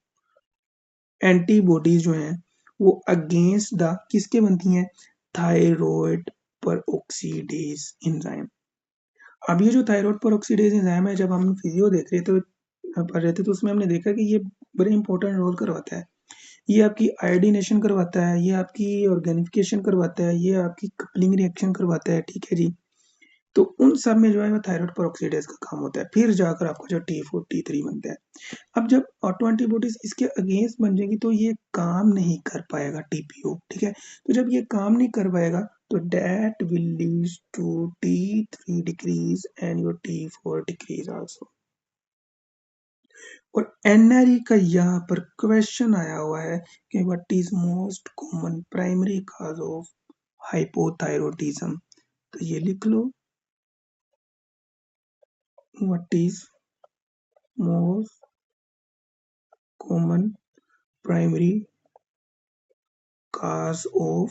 एंटीबॉडीज जो हैं वो अगेंस्ट द किसके बनती हैं? थायरॉइड पर ऑक्सीडेज एंजाइम। अब ये जो थायरॉइड पर ऑक्सीडेज एंजाइम है, जब हम फिजियो देख रहे थे पढ़ रहे थे, तो उसमें हमने देखा कि ये बड़े इंपॉर्टेंट रोल करवाता है। ये आपकी आयोडीनेशन करवाता है, ये आपकी ऑर्गेनिफिकेशन करवाता है, ये आपकी कपलिंग रिएक्शन करवाता है। ठीक है जी, तो उन सब में जो है वो थायरॉइड पर ऑक्सीडेज का काम होता है, फिर जाकर आपका जो T4 T3 बनता है। अब जब ऑटो एंटीबॉडीज इसके अगेंस्ट बन जाएगी तो ये काम नहीं कर पाएगा टीपीओ। ठीक है, तो जब ये काम नहीं कर पाएगा तो that will lead to T3 decrease and your T4 decrease also. और एनआरई का यहाँ पर क्वेश्चन आया हुआ है कि what is most common primary cause of hypothyroidism. तो ये लिख लो, what is most common primary cause of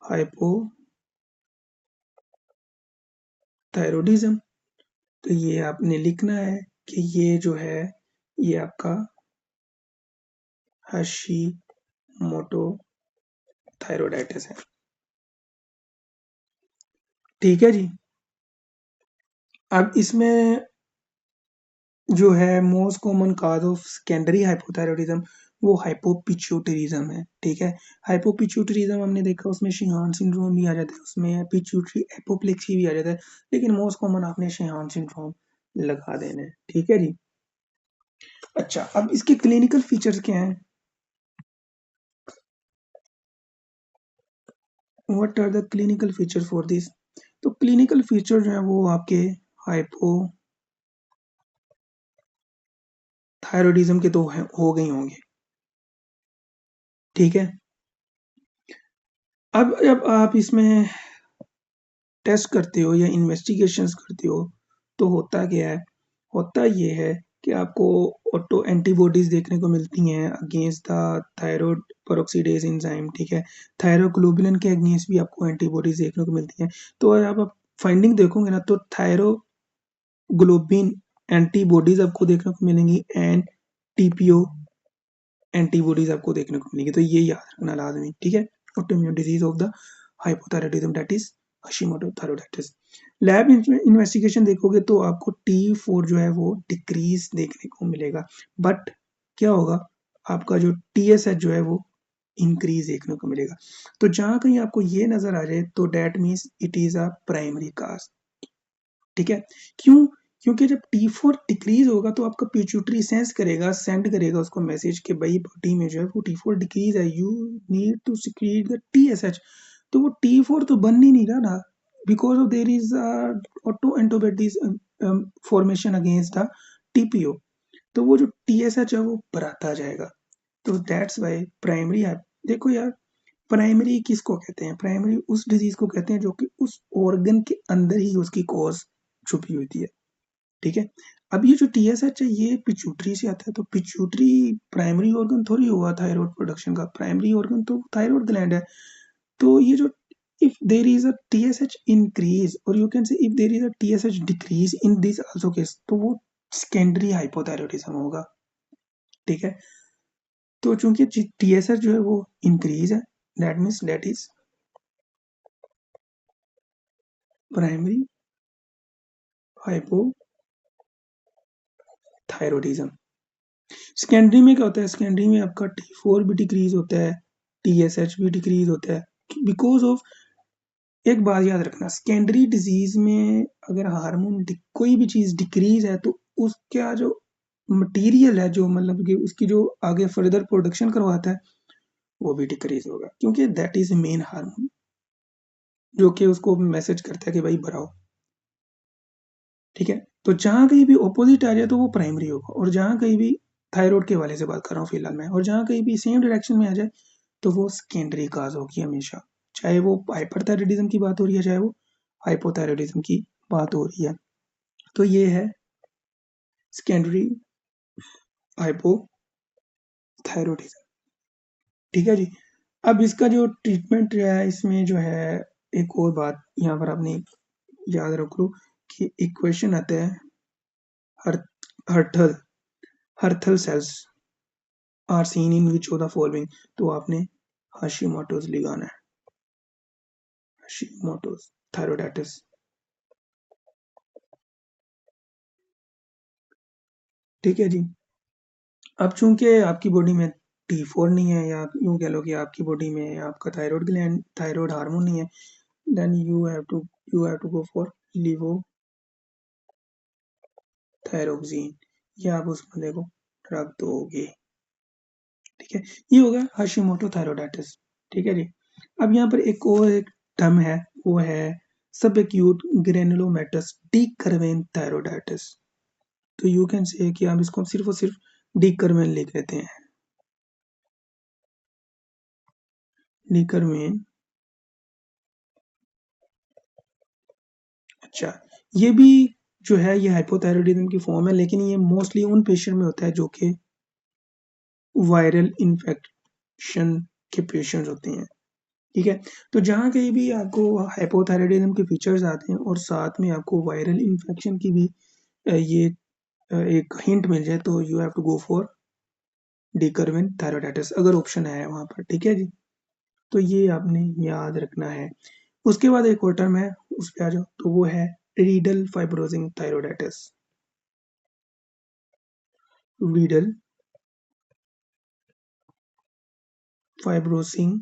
hypothyroidism. तो ये आपने लिखना है कि ये जो है ये आपका हाशिमोटो थायरॉइडाइटिस है। ठीक है जी, अब इसमें जो है most common cause of secondary hypothyroidism वो हाइपोपिट्यूटरिज्म है। ठीक है, हाइपोपिट्यूटरिज्म हमने देखा उसमें शिहान सिंड्रोम भी आ जाता है, उसमें पिट्यूटरी एपोप्लेक्सी भी आ जाता है, लेकिन मोस्ट कॉमन आपने शिहान सिंड्रोम लगा देना है। ठीक है जी। अच्छा, अब इसके क्लिनिकल फीचर्स क्या हैं? What are the clinical feature for this? तो क्लिनिकल फीचर जो है वो आपके हाइपोथायरॉयडिज्म के तो हो गई होंगे। ठीक है, अब जब आप इसमें टेस्ट करते हो या इन्वेस्टिगेशंस करते हो तो होता क्या है? होता ये है कि आपको ऑटो एंटीबॉडीज देखने को मिलती हैं against the thyroid peroxidase enzyme. ठीक है, थायरोग्लोबुलिन के अगेंस्ट भी आपको एंटीबॉडीज देखने को मिलती हैं। तो अगर आप फाइंडिंग देखोगे ना तो थायरोग्लोबिन एंटीबॉडीज आपको देखने को मिलेंगी एंड टीपीओ एंटीबॉडीज आपको देखने को मिलेंगी। तो ये याद रखना लाजमी। ठीक है, autoimmune disease of the hypothyroidism that is Hashimoto thyroiditis. Lab investigation देखोगे तो आपको T4 जो है वो डिक्रीज देखने को मिलेगा, बट क्या होगा, आपका जो TSH जो है वो इंक्रीज देखने को मिलेगा। तो जहां कहीं आपको ये नजर आ जाए तो that means it is a primary cause. ठीक है, क्यों? क्योंकि जब T4 डिक्रीज होगा तो आपका पिट्यूटरी सेंस करेगा, सेंड करेगा उसको मैसेज कि भाई बॉडी में जो है वो T4 डिक्रीज है, you need to secrete the TSH। तो वो T4 तो बन ही नहीं रहा ना, because of there is auto antibodies formation against the TPO। तो वो जो TSH है वो बढ़ाता जाएगा। तो दैट्स वाई प्राइमरी है। देखो यार, प्राइमरी किसको कहते हैं? प्राइमरी उस डिजीज को कहते हैं जो कि उस ऑर्गन के अंदर ही उसकी कॉज छुपी होती है। ठीक है, अब ये जो TSH है ये पिट्यूटरी से आता है, तो पिट्यूटरी प्राइमरी ऑर्गन थोड़ी हुआ थायराइड प्रोडक्शन का। प्राइमरी ऑर्गन तो थायराइड ग्लैंड है। तो ये जो if there is a TSH increase or you can say if there is a TSH decrease in this also case तो वो सेकेंडरी हाइपोथायरॉयडिज्म होगा। ठीक है, तो चूंकि TSH जो है वो इंक्रीज है, that means that is primary hypothyroidism. Secondary में क्या होता है, सेकेंडरी में आपका T4 भी डिक्रीज होता है, TSH भी डिक्रीज होता है, बिकॉज ऑफ, एक बात याद रखना, सेकेंडरी डिजीज में अगर हार्मोन कोई भी चीज डिक्रीज है तो उसका जो मटेरियल है, जो मतलब कि उसकी जो आगे फर्दर प्रोडक्शन करवाता है, वो भी डिक्रीज होगा, क्योंकि दैट इज मेन हार्मोन जो कि उसको मैसेज करता है कि भाई बढ़ाओ। ठीक है, तो जहां कहीं भी ऑपोजिट आ जाए तो वो प्राइमरी होगा, और जहां कहीं भी, थायराइड के वाले से बात कर रहा हूँ फिलहाल मैं, और जहां कहीं भी सेम डायरेक्शन में आ जाए तो वो सेकेंडरी काज होगी हमेशा, चाहे वो हाइपरथायराइडिज्म की बात हो रही है, चाहे वो हाइपोथायराइडिज्म की बात हो रही है। तो ये है सेकेंडरी हाइपोथायरॉयडिज्म। ठीक है जी। अब इसका जो ट्रीटमेंट है, इसमें जो है एक और बात यहाँ पर आपने याद रख लो कि इक्वेशन आता है, हर Hurthle Hurthle cells are seen in which of the following, तो आपने हाशिमोटोज लगाना है, हाशिमोटोज थायरोइडाइटिस। ठीक है जी। अब चूंकि आपकी बॉडी में T4 नहीं है, या यूं कह लो कि आपकी बॉडी में आपका थायराइड ग्लैंड, थायराइड हार्मोन नहीं है, then you have to go for levothyroxine, या आप उस बंदे को रख दोगे। ठीक है, ये होगा हाशिमोटो थायरोइडाइटिस। ठीक है जी। अब यहाँ पर एक टर्म है, वो है सब एक्यूट ग्रेनुलोमेटस डीकर्वेन थायरोइडाइटिस। तो यू कैन से कि आप इसको सिर्फ और सिर्फ डीकर्वेन लिख लेते हैं, डीकर्वेन। अच्छा, ये भी जो है ये हाइपोथायरॉयडिज्म की फॉर्म है, लेकिन ये मोस्टली उन पेशेंट में होता है जो कि वायरल इन्फेक्शन के पेशेंट होते हैं। ठीक है, तो जहाँ कहीं भी आपको हाइपोथायरॉयडिज्म के फीचर्स आते हैं और साथ में आपको वायरल इन्फेक्शन की भी ये एक हिंट मिल जाए, तो you have to go for de Quervain thyroiditis, अगर ऑप्शन है वहां पर। ठीक है जी, तो ये आपने याद रखना है। उसके बाद एक और टर्म है, उस पे आ जाओ, तो वो है रीडल फाइब्रोसिंग थायरोइडाइटिस। रीडल फाइब्रोसिंग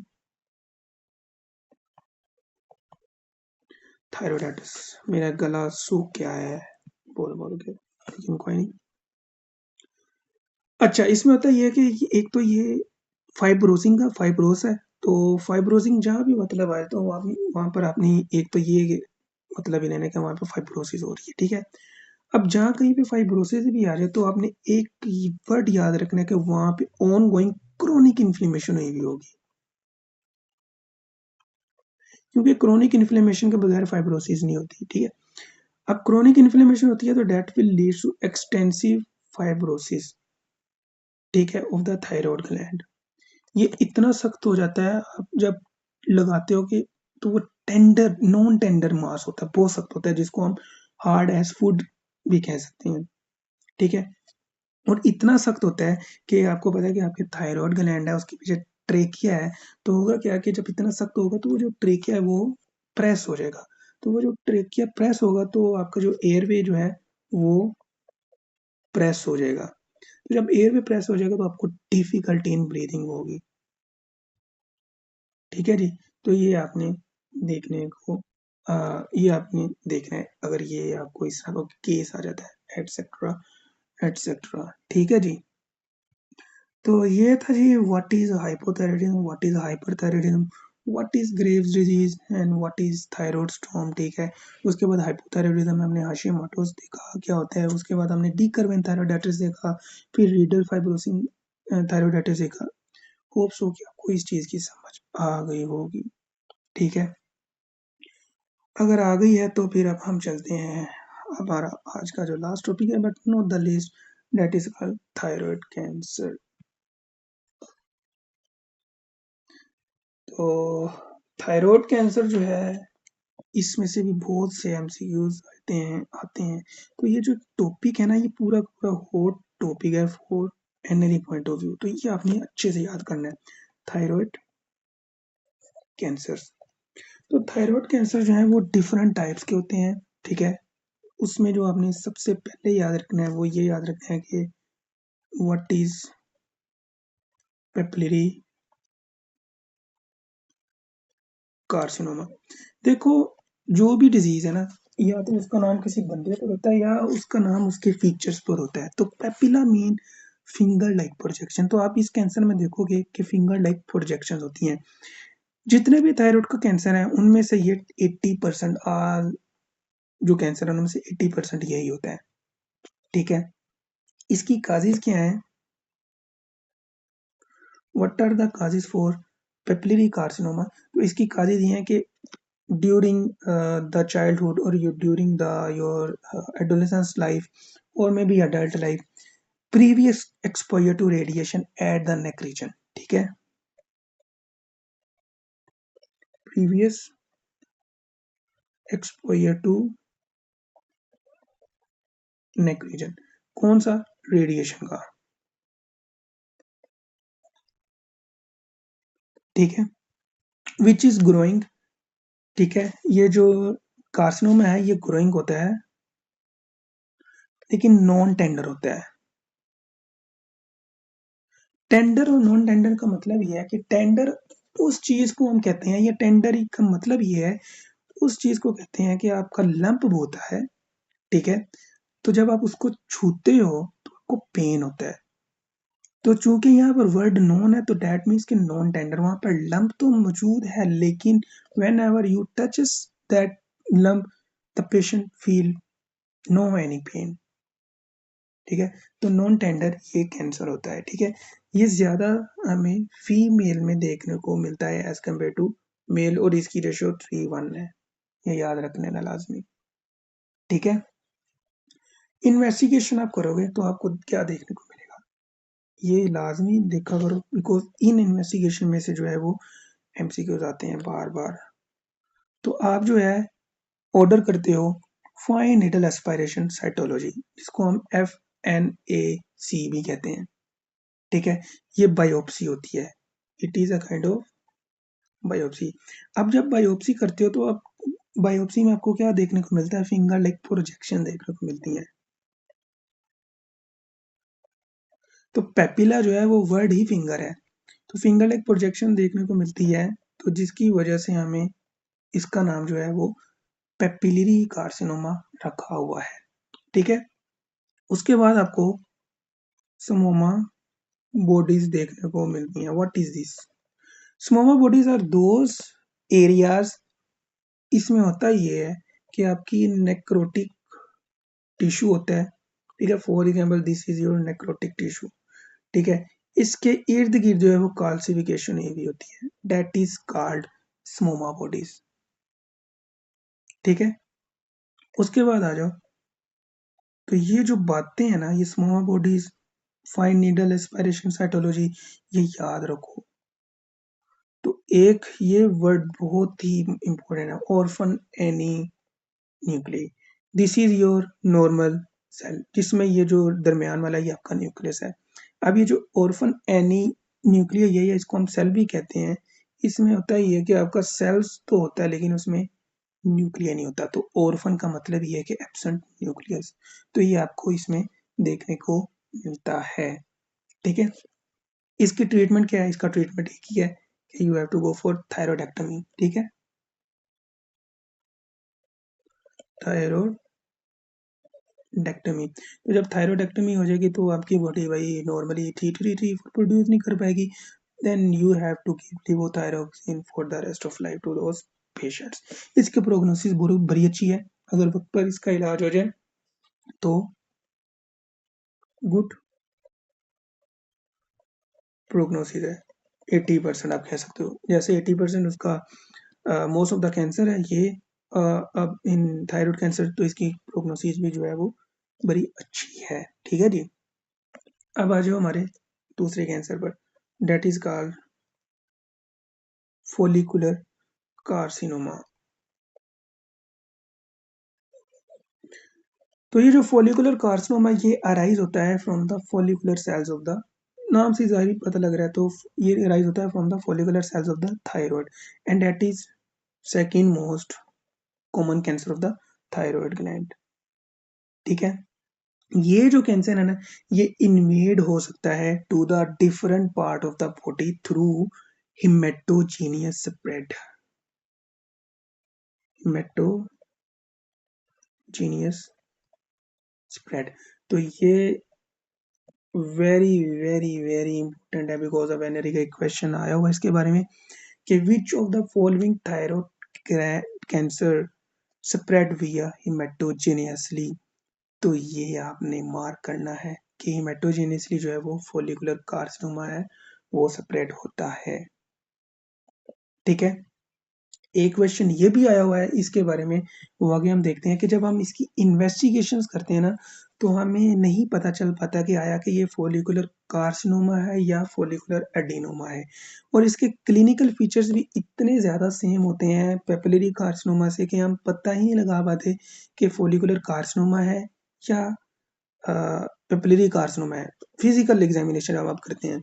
थायरोइडाइटिस। मेरा गला सूख गया है बोल बोल के, लेकिन कोई नहीं। अच्छा, इसमें होता ये है कि एक तो ये फाइब्रोसिंग का फाइब्रोस है, तो फाइब्रोसिंग जहाँ भी मतलब आए तो वहाँ पर आपने एक तो ये मतलब ही लेने का, वहाँ पे फाइब्रोसिस हो रही है। ठीक है, अब जहाँ कहीं पे फाइब्रोसिस भी आ जाए तो आपने एक वर्ड याद रखना है कि वहाँ पे ऑन गोइंग क्रोनिक इन्फ्लेमेशन हुई भी होगी, क्योंकि क्रोनिक इन्फ्लेमेशन के बगैर फाइब्रोसिस नहीं होती। ठीक है, अब क्रोनिक इन्फ्लेमेशन होती है तो that will lead to extensive fibrosis, ठीक है, ऑफ द थायराइड ग्लैंड। ये इतना सख्त हो जाता है, आप जब लगाते हो कि, तो वो टेंडर, नॉन टेंडर मास होता है, बहुत सख्त होता है, जिसको हम हार्ड एज फूड भी कह सकते हैं। ठीक है, और इतना सख्त होता है कि आपको पता है कि आपके थायराइड ग्लैंड है, उसके पीछे ट्रेकिया है, तो होगा क्या कि जब इतना सख्त होगा तो वो जो ट्रेकिया है वो प्रेस हो जाएगा, तो वो जो ट्रेकिया प्रेस होगा तो आपका जो एयरवे जो है वो प्रेस हो जाएगा, तो जब एयरवे प्रेस हो जाएगा तो आपको डिफिकल्टी इन ब्रीदिंग होगी। ठीक है जी, तो ये आपने देखने को ये आपने देखना है, अगर ये आपको इस तरह का केस आ जाता है, एटसेट्रा एटसेट्रा। ठीक है जी, तो ये था जी, what is hypothyroidism, what is hyperthyroidism, what is Graves disease and what is thyroid storm. ठीक है, उसके बाद हाइपोथायराइडिज्म में हमने हाशिमोटोस देखा क्या होता है, उसके बाद हमने डीकर्वेन थायरोइडाइटिस देखा, फिर रीडल फाइब्रोसिस थायरोइडाइटिस देखा। होप सो कि आपको इस चीज की समझ आ गई होगी। ठीक है, अगर आ गई है तो फिर अब हम चलते हैं हमारा आज का जो लास्ट टॉपिक है, but not the least, that is called thyroid cancer. तो थायराइड कैंसर जो है, इसमें से भी बहुत से एमसीक्यूज आते हैं। तो ये जो टॉपिक है ना, ये पूरा पूरा हॉट टॉपिक है for any point of view, तो ये आपने अच्छे से याद करना है, थायराइड कैंसर। तो थायराइड कैंसर जो है वो डिफरेंट टाइप्स के होते हैं, ठीक है। उसमें जो आपने सबसे पहले याद रखना है वो ये याद रखना है कि व्हाट इज पेपिलरी कार्सिनोमा। देखो, जो भी डिजीज है ना, या तो उसका नाम किसी बंदे पर होता है या उसका नाम उसके फीचर्स पर होता है। तो papilla mean finger like projection. तो आप इस कैंसर में देखोगे कि फिंगर लाइक प्रोजेक्शन होती हैं। जितने भी थायराइड का कैंसर है उनमें से ये 80% जो कैंसर है उनमें से 80% यही होता है, ठीक है। इसकी काजेज क्या है? What are the causes for papillary carcinoma? तो इसकी काजेज ये हैं कि during the childhood or you during the your adolescence life or maybe adult life, previous exposure to radiation at the neck region, ठीक है। previous exposure to neck region, कौन सा? Radiation का, ठीक है। विच इज ग्रोइंग, ठीक है। ये जो कार्सिनोमा है ये ग्रोइंग होता है लेकिन नॉन टेंडर होता है। टेंडर और नॉन टेंडर का मतलब ये है कि टेंडर उस चीज को हम कहते हैं, या टेंडर का मतलब ये है उस चीज को कहते हैं कि आपका लंप होता है, ठीक है। तो जब आप उसको छूते हो तो आपको पेन होता है। तो चूंकि यहाँ पर वर्ड नॉन है तो दैट मीन्स कि नॉन टेंडर, वहां पर लंप तो मौजूद है लेकिन whenever you touches that lump the patient feel no any pain, ठीक है। तो नॉन टेंडर ये कैंसर होता है, ठीक है। ये ज्यादा हमें फीमेल में देखने को मिलता है एज कम्पेयर टू मेल, और इसकी रेशियो 3:1 है, ये याद रखने ना लाजमी, ठीक है। इन्वेस्टिगेशन आप करोगे तो आपको क्या देखने को मिलेगा, ये लाजमी देखा करो, बिकॉज इन इन्वेस्टिगेशन में से जो है वो एमसीक्यूज आते हैं बार बार। तो आप जो है ऑर्डर करते हो फाइन नीडल एस्पायरेशन साइटोलॉजी, जिसको हम FNAC भी कहते हैं, ठीक है। ये बायोप्सी होती है, it is a kind of biopsy. अब जब बायोप्सी करते हो तो आप बायोप्सी में आपको क्या देखने को मिलता है? फिंगर लेग प्रोजेक्शन देखने को मिलती है। तो पेपिला जो है वो वर्ड ही फिंगर है, तो फिंगर लेग प्रोजेक्शन देखने को मिलती है, तो जिसकी वजह से हमें इसका नाम जो है वो पेपिलरी कार्सिनोमा रखा हुआ है, ठीक है। उसके बाद आपको स्मोमा बॉडीज देखने को मिलती हैं। What is this? Psammoma bodies are those areas, इसमें होता ये है कि आपकी नेक्रोटिक टिश्यू होता है, ठीक है। For example this is your necrotic tissue, ठीक है। इसके इर्द गिर्द जो है वो काल्सिफिकेशन हुई होती है, डेट इज कॉल्ड स्मोमा बॉडीज, ठीक है। उसके बाद आ जाओ, तो ये जो बातें हैं ना, ये psammoma bodies, fine needle aspiration cytology, ये याद रखो। तो एक ये वर्ड बहुत ही इंपॉर्टेंट है, orphan Annie nucleus, this is your normal cell, जिसमें ये जो दरमियान वाला ये आपका न्यूक्लियस है। अब ये जो ऑर्फन एनी न्यूक्लियस ये है, इसको हम सेल भी कहते हैं। इसमें होता ही है कि आपका सेल्स तो होता है लेकिन उसमें न्यूक्लियर नहीं होता। तो ऑर्फन का मतलब ये है कि एब्सेंट न्यूक्लियस, तो ये आपको इसमें देखने को मिलता है, ठीक है। इसकी ट्रीटमेंट क्या है? इसका ट्रीटमेंट एक ही है कि you have to go for thyroidectomy, ठीक है। थायरोइडेक्टमी, तो जब थायरोइडेक्टमी हो जाएगी तो आपकी बॉडी भाई नॉर्मली T3 प्रोड्यूस नहीं कर पाएगी, then you have to give levothyroxine for the rest of life to those patients. इसकी प्रोग्नोसिस बड़ी अच्छी है, अगर वक्त पर इसका इलाज हो जाए तो गुड प्रोग्नोसिस है। 80% आप कह सकते हो, जैसे 80% उसका मोस्ट ऑफ द कैंसर है ये। अब इन थायराइड कैंसर तो इसकी प्रोग्नोसिस भी जो है वो बड़ी अच्छी है, ठीक है जी। अब आ जाओ हमारे दूसरे कैंसर पर, that is called follicular carcinoma. तो ये जो फोलिकुलर कार्सिनोमा ये अराइज होता है from the follicular cells of the, नाम से जाहिर पता लग रहा है, तो ये अराइज होता है from the follicular cells of the thyroid, and that is second most common cancer of the thyroid gland. ठीक है, ये जो कैंसर है ना, ये इन्वेड हो सकता है to the different part of the body through haematogenous spread. Haematogenous spread, तो ये वेरी वेरी वेरी इंपॉर्टेंट है, बिकॉज ऑफ एनरी का एक क्वेश्चन आया हुआ इसके बारे में कि which of the following thyroid cancer spread via haematogenously. तो ये आपने मार्क करना है कि हिमेटोजेनियसली जो है वो फोलिकुलर कार्सिनोमा है, वो स्प्रेड होता है। ठीक है, एक क्वेश्चन ये भी आया हुआ है इसके बारे में, वो आगे हम देखते हैं कि जब हम इसकी इन्वेस्टिगेशंस करते हैं ना, तो हमें नहीं पता चल पाता कि आया कि ये फोलिकुलर कार्सिनोमा है या फोलिकुलर एडिनोमा है, और इसके क्लिनिकल फीचर्स भी इतने ज़्यादा सेम होते हैं पेपिलरी कार्सिनोमा से कि हम पता ही नहीं लगा पाते कि फोलिकुलर कार्सिनोमा है या पेपिलरी कार्सिनोमा है। फिजिकल एग्जामिनेशन जब आप करते हैं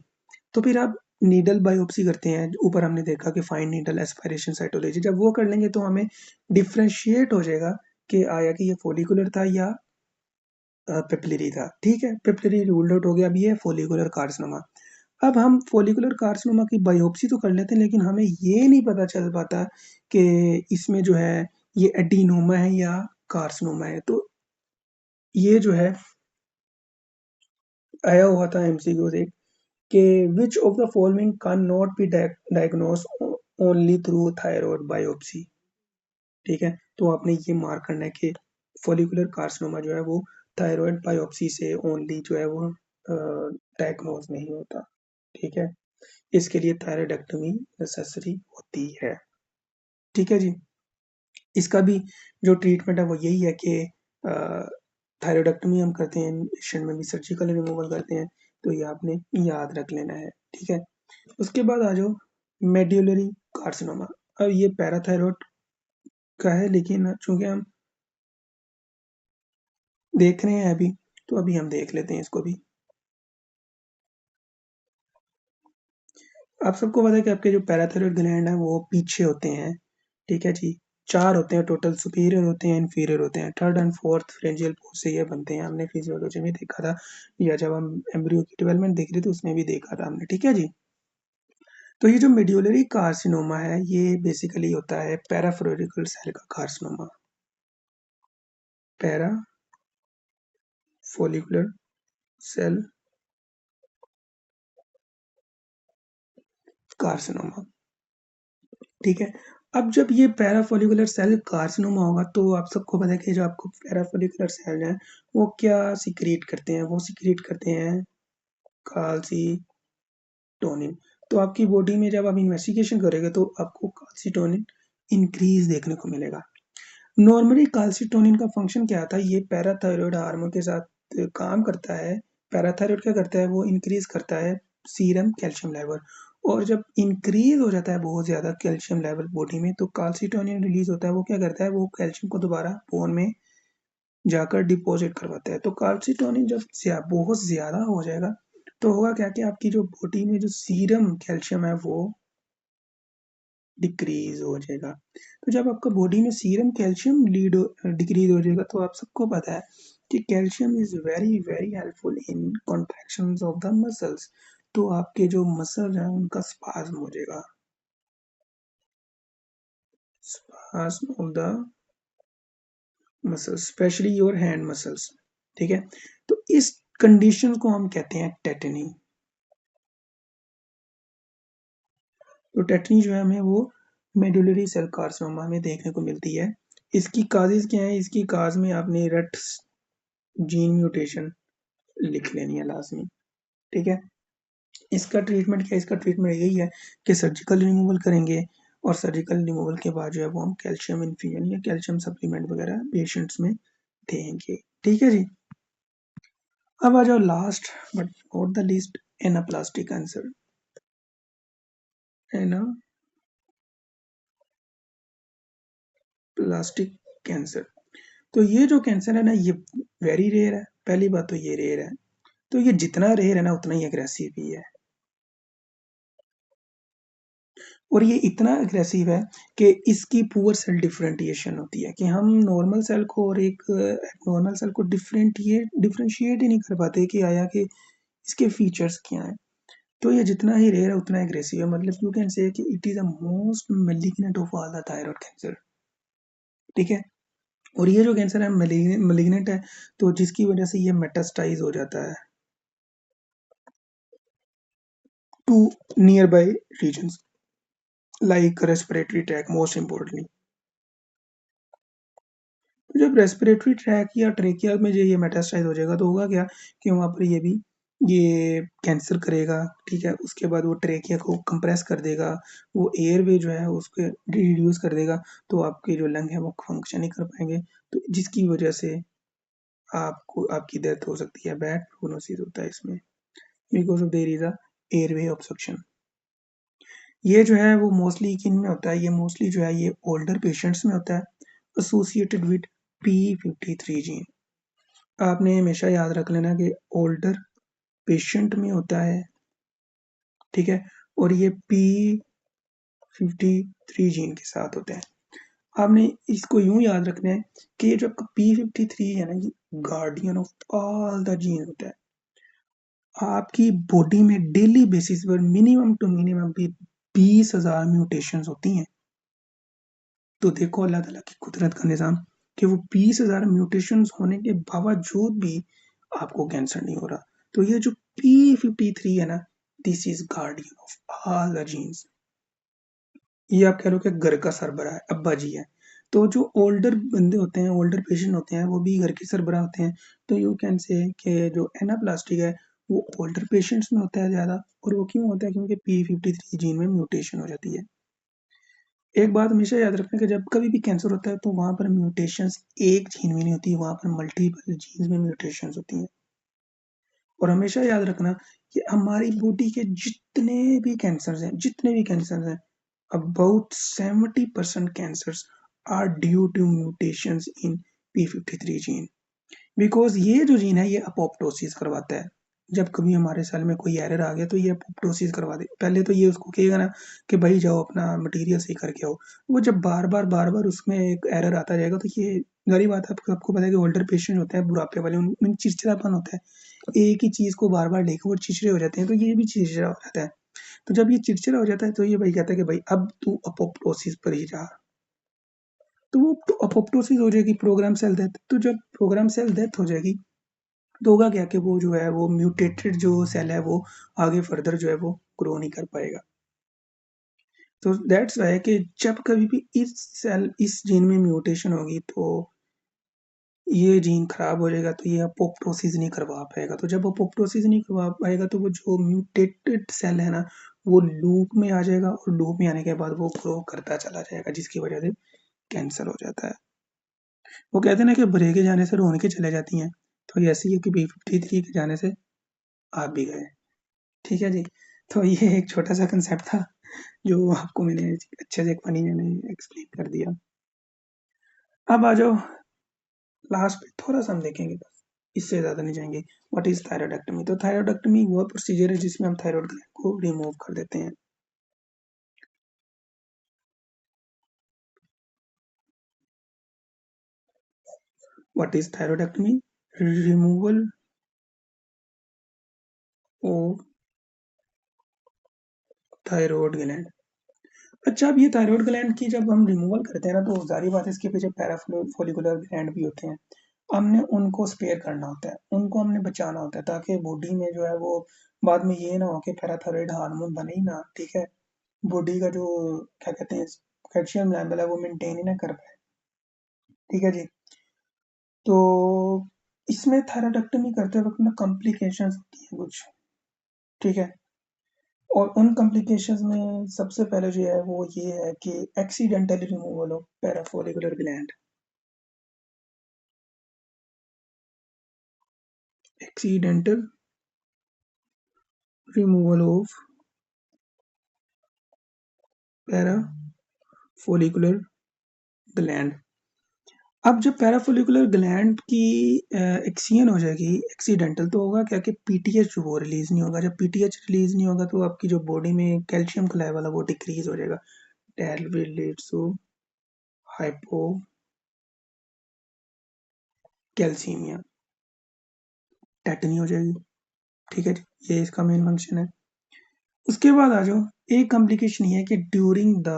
तो फिर आप नीडल बायोप्सी करते हैं, ऊपर हमने देखा कि फाइन नीडल एस्पायरेशन साइटोलॉजी, जब वो कर लेंगे तो हमें डिफ्रेंशिएट हो जाएगा कि आया कि ये फोलिकुलर था या पेपिलरी था। ठीक है, पेपिलरी रूल्ड आउट हो गया, अब ये फोलिकुलर कार्सिनोमा। अब हम फोलिकुलर कार्सिनोमा की बायोप्सी तो कर लेते हैं, लेकिन हमें ये नहीं पता चल पाता कि इसमें जो है ये एडिनोमा है या कार्सिनोमा है। तो ये जो है आया हुआ था एमसीक्यू से कि which of the following cannot be diagnosed only through thyroid biopsy। ठीक है, तो आपने ये मार्क करना है कि फोलिकुलर कार्सिनोमा जो है वो थायराइड बायोप्सी से ओनली जो है वो डायग्नोज नहीं होता। ठीक है, इसके लिए थायराइडेक्टमी नेसेसरी होती है। ठीक है जी, इसका भी जो ट्रीटमेंट है वो यही है कि थायराइडेक्टमी हम करते हैं, पेशेंट में भी सर्जिकल रिमूवल करते हैं, तो ये आपने याद रख लेना है। ठीक है, उसके बाद आ जाओ मेड्यूलरी कार्सिनोमा। अब ये पैराथायरॉयड का है, लेकिन चूंकि हम देख रहे हैं अभी, तो अभी हम देख लेते हैं इसको भी। आप सबको पता है कि आपके जो पैराथायरॉयड ग्लैंड है वो पीछे होते हैं। ठीक है जी, चार होते हैं टोटल, सुपीरियर होते हैं, इन्फीरियर होते हैं, थर्ड एंड फोर्थ फ्रेंजियल पोर्स से ये बनते हैं। हमने फिजियोलॉजी में देखा था, या जब हम एम्ब्रियो की डेवलपमेंट देख रहे थे उसमें भी देखा था हमने। ठीक है जी, तो ये जो मेड्यूलरी कार्सिनोमा है ये बेसिकली होता है पैराफोलिकुलर सेल का carcinoma. Parafollicular cell carcinoma. ठीक है, अब जब ये पैराफोलिकुलर सेल कार्सिनोमा होगा तो आप सबको पता है कि जो आपको पैराफोलिकुलर सेल है वो क्या सिक्रीट करते हैं, वो सिक्रीट करते हैं काल्सीटोनिन। तो आपकी बॉडी में जब आप इन्वेस्टिगेशन करेंगे तो आपको काल्सीटोनिन इंक्रीज देखने को मिलेगा। नॉर्मली काल्सीटोनिन का फंक्शन क्या था, ये पैराथायरॉयड हार्मोन के साथ काम करता है। पैराथायरॉयड क्या करता है, वो इंक्रीज करता है सीरम कैल्शियम लेवल, और जब इंक्रीज हो जाता है बहुत ज्यादा कैल्शियम लेवल बॉडी में, तो काल्सीटोनिन रिलीज होता है। वो क्या करता है, वो कैल्शियम को दोबारा बोन में जाकर डिपॉजिट करवाता है। तो काल्सीटोनिन जब बहुत ज्यादा हो जाएगा तो होगा क्या कि आपकी जो बॉडी में जो सीरम कैल्शियम है वो डिक्रीज हो जाएगा। तो जब आपका बॉडी में सीरम कैल्शियम डिक्रीज हो जाएगा, तो आप सबको पता है कि calcium is very very helpful in contractions of the muscles. तो आपके जो मसल हैं उनका स्पाज्म हो जाएगा, spasm of the muscles, specially your hand muscles. ठीक है, तो इस कंडीशन को हम कहते हैं टेटनी। तो टेटनी जो है हमें वो मेडुलरी सेल कार्सिनोमा में देखने को मिलती है। इसकी काजेज क्या है, इसकी काज में आपने रट जीन म्यूटेशन लिख लेनी है लाजमी। ठीक है, इसका ट्रीटमेंट क्या है, इसका ट्रीटमेंट यही है कि सर्जिकल रिमूवल करेंगे, और सर्जिकल रिमूवल के बाद जो है वो हम कैल्शियम इन्फ्यूजन या कैल्शियम सप्लीमेंट वगैरह पेशेंट्स में देंगे। ठीक है जी, अब आ जाओ last but not the least, anaplastic cancer. Anaplastic cancer, तो ये जो कैंसर है ना, ये वेरी रेयर है। पहली बात तो ये रेयर है, तो ये जितना रेयर है ना उतना ही अग्रेसिव भी है। और ये इतना अग्रेसिव है कि इसकी पुअर सेल डिफरेंटिएशन होती है कि हम नॉर्मल सेल को और एक नॉर्मल सेल को डिफरेंशिएट ही नहीं कर पाते कि आया कि इसके फीचर्स क्या हैं। तो ये जितना ही रेयर है उतना एग्रेसिव है, मतलब यू कैन से कि it is the most malignant of all the thyroid cancer. ठीक है, और ये जो कैंसर है मेलिग्नेंट है, तो जिसकी वजह से ये मेटास्टाइज हो जाता है to nearby regions like respiratory tract most importantly. तो जब रेस्पिरेटरी ट्रैक या ट्रेकिया में जो ये मेटास्टाइज हो जाएगा तो होगा क्या कि वहाँ पर ये भी ये कैंसर करेगा। ठीक है, उसके बाद वो ट्रेकिया को कंप्रेस कर देगा, वो एयरवे जो है उसको रिड्यूस कर देगा, तो आपके जो लंग है वो फंक्शन नहीं कर पाएंगे, तो जिसकी वजह से आपको आपकी डेथ हो सकती है। बैड प्रोग्नोसिस होता है इसमें because of there is a airway obstruction. ये जो है वो मोस्टली किन में होता है, ये मोस्टली जो है ये ओल्डर पेशेंट्स में होता है एसोसिएटेड विद P53 जीन। आपने हमेशा याद रख लेना कि ओल्डर पेशेंट में होता है। ठीक है, और ये P53 जीन के साथ होता है। आपने इसको यूं याद रखना है कि ये जो P53 है ना, ये guardian of all the gene होता है। आपकी बॉडी में डेली बेसिस पर मिनिमम टू मिनिमम भी 20,000 म्यूटेशंस होती हैं। तो देखो अल्लाह ताला की कुदरत का निज़ाम कि वो 20,000 म्यूटेशंस होने के बावजूद भी आपको कैंसर नहीं हो रहा। तो ये जो P53 है ना, this is guardian of all the genes. ये आप कह लो कि घर का सरबराह है, अब्बा जी है। तो जो ओल्डर बंदे होते हैं, ओल्डर पेशेंट होते हैं, वो भी घर के सरबराह होते हैं। तो यू कैन से कि जो एनाप्लास्टिक है वो ओल्डर पेशेंट्स में होता है ज़्यादा। और वो क्यों होता है? क्योंकि P53 जीन में म्यूटेशन हो जाती है। एक बात हमेशा याद रखना कि जब कभी भी कैंसर होता है तो वहाँ पर म्यूटेशंस एक जीन में नहीं होती, वहाँ पर मल्टीपल जीन्स में म्यूटेशंस होती हैं। और हमेशा याद रखना कि हमारी बॉडी के जितने भी कैंसर्स हैं, about 70% cancers are due to mutations in P53 gene. Because ये जो जीन है ये अपोप्टोसिस करवाता है। जब कभी हमारे सेल में कोई एरर आ गया तो ये अपोप्टोसिस करवा दे। पहले तो ये उसको कहेगा ना कि भाई जाओ अपना मटेरियल सही करके आओ। वो जब बार बार उसमें एक एरर आता जाएगा तो ये गरीब बात है। आपको पता है कि ओल्डर पेशेंट होते हैं, बुढ़ापे वाले, उनमें चिड़चिड़ापन होता है। एक ही चीज को बार बार लेकर वो चिड़चिड़े हो जाते हैं, तो ये भी चिड़चिड़ा हो जाता है। तो जब ये चिड़चिड़ा हो जाता है तो ये भाई कहता है कि भाई अब तू अपोप्टोसिस पर ही जा। तो वो तो अपोप्टोसिस हो जाएगी, प्रोग्राम सेल डेथ। तो जब प्रोग्राम सेल डेथ हो जाएगी तो होगा क्या कि वो जो है वो म्यूटेटेड जो सेल है वो आगे फर्दर जो है वो ग्रो नहीं कर पाएगा। तो दैट्स वाई कि जब कभी भी इस जीन में म्यूटेशन होगी तो ये जीन खराब हो जाएगा, तो ये अपोप्टोसिस नहीं करवा पाएगा। तो जब अपोप्टोसिस नहीं करवा पाएगा तो वो जो म्यूटेटेड सेल है ना वो लूप में आ जाएगा, और लूप में आने के बाद वो ग्रो करता चला जाएगा, जिसकी वजह से कैंसर हो जाता है। वो कहते हैं ना कि भरे के जाने से रोन के चले जाती हैं, तो ऐसी है कि P53 के जाने से आप भी गए। ठीक है जी। तो ये एक छोटा-सा कांसेप्ट था, जो आपको मैंने अच्छे से फनी वे में एक्सप्लेन कर दिया। अब आ जाओ लास्ट पे थोड़ा-सा हम देखेंगे बस, इससे ज़्यादा नहीं जाएँगे। What is thyroidectomy? तो थायरॉइडेक्टोमी वो प्रोसीजर है जिसमें हम थायरॉइड ग्लैंड को रिमूव कर देते हैं। What is thyroidectomy? Removal of thyroid gland. अच्छा, अब ये थायरॉइड ग्लैंड की जब हम रिमूवल करते हैं ना तो ज़ाहिर बात है इसके पीछे फॉलिकुलर ग्लैंड भी होते हैं। हमने उनको स्पेयर करना होता है, उनको हमने बचाना होता है ताकि बॉडी में जो है वो बाद में ये ना हो कि पैराथायरॉइड हार्मोन बने ही ना। ठीक है, बॉडी का जो क्या कहते हैं कैल्शियम लेवल है वो मेंटेन ही ना कर पाए। ठीक है जी। तो इसमें थायरॉइडेक्टोमी करते वक्त ना कॉम्प्लिकेशंस होती हैं कुछ। ठीक है, और उन कॉम्प्लिकेशंस में सबसे पहले जो है वो ये है कि accidental removal of parafollicular gland. Accidental removal of parafollicular gland. अब जब पैराफोलिकुलर ग्लैंड की एक्सियन हो जाएगी एक्सीडेंटल, तो होगा क्या कि पीटीएच वो रिलीज नहीं होगा। जब पीटीएच रिलीज नहीं होगा तो आपकी जो बॉडी में कैल्शियम का लेवल है वो डिक्रीज हो जाएगा। That will leads to hypocalcemia, tetany हो जाएगी। ठीक है जी, ये इसका मेन फंक्शन है। उसके बाद आ जाओ, एक कॉम्प्लिकेशन ये है कि ड्यूरिंग द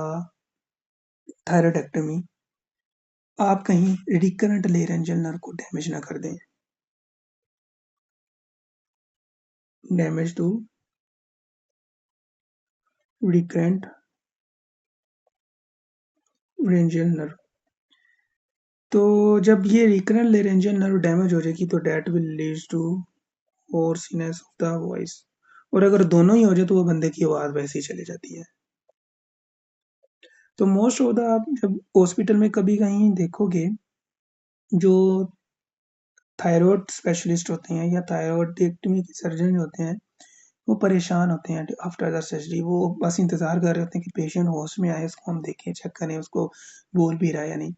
थायरॉयडेक्टमी आप कहीं रिकरेंट लेरेंजियल नर्व को डैमेज ना कर दें। डैमेज टू रिकरेंट रेंजियल नर्व, तो जब ये रिकरेंट लेरेंजियल नर्व डैमेज हो जाएगी तो that will lead to hoarseness of the voice, और अगर दोनों ही हो जाए तो वो बंदे की आवाज वैसे ही चली जाती है। तो मोस्ट ऑफ द आप जब हॉस्पिटल में कभी कहीं देखोगे, जो थायराइड स्पेशलिस्ट होते हैं या थायराइडेक्टमी के सर्जन जो होते हैं, वो परेशान होते हैं आफ्टर द सर्जरी। वो बस इंतजार कर रहे होते हैं कि पेशेंट होश में आए, उसको हम देखें, चेक करें उसको बोल भी रहा है या नहीं,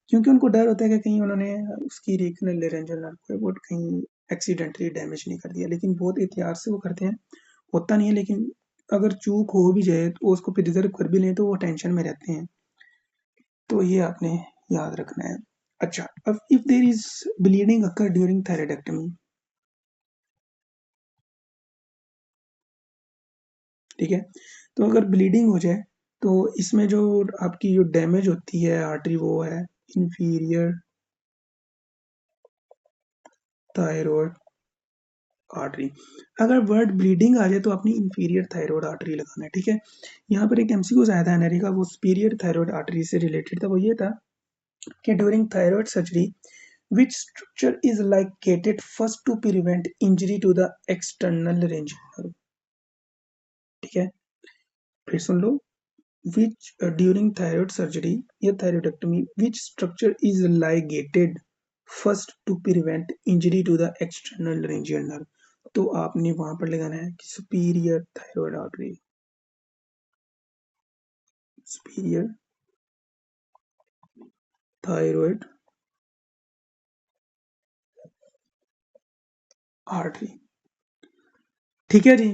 क्योंकि उनको डर होता है कि कहीं उन्होंने उसकी रीजनल लेरेंजियल नर्व को वो कहीं एक्सीडेंटली डैमेज नहीं कर दिया। लेकिन बहुत एहतियात से वो करते हैं, होता नहीं है, लेकिन अगर चूक हो भी जाए तो उसको प्रिजर्व कर भी लें तो वो टेंशन में रहते हैं। तो ये आपने याद रखना है। अच्छा, अब if there is bleeding occur during thyroidectomy, ठीक है, तो अगर ब्लीडिंग हो जाए तो इसमें जो आपकी जो डैमेज होती है आर्टरी वो है इंफीरियर थायरॉयड आर्टरी। अगर वर्ड ब्लीडिंग आ जाए तो अपनी इंफीरियर थायरॉयड आर्टरी लगाना है। ठीक है, यहाँ पर एक एमसीक्यू आया था एनरी का, वो सुपीरियर थायरॉयड आर्टरी से रिलेटेड था। वो ये था कि during thyroid surgery which structure is located first to prevent injury to the external range nerve। ठीक है, फिर सुन लो, which during thyroid surgery या thyroidectomy which structure is ligated first to prevent injury to the external laryngeal nerve। तो आपने वहां पर लगाना है कि superior thyroid artery, superior thyroid artery। ठीक है जी,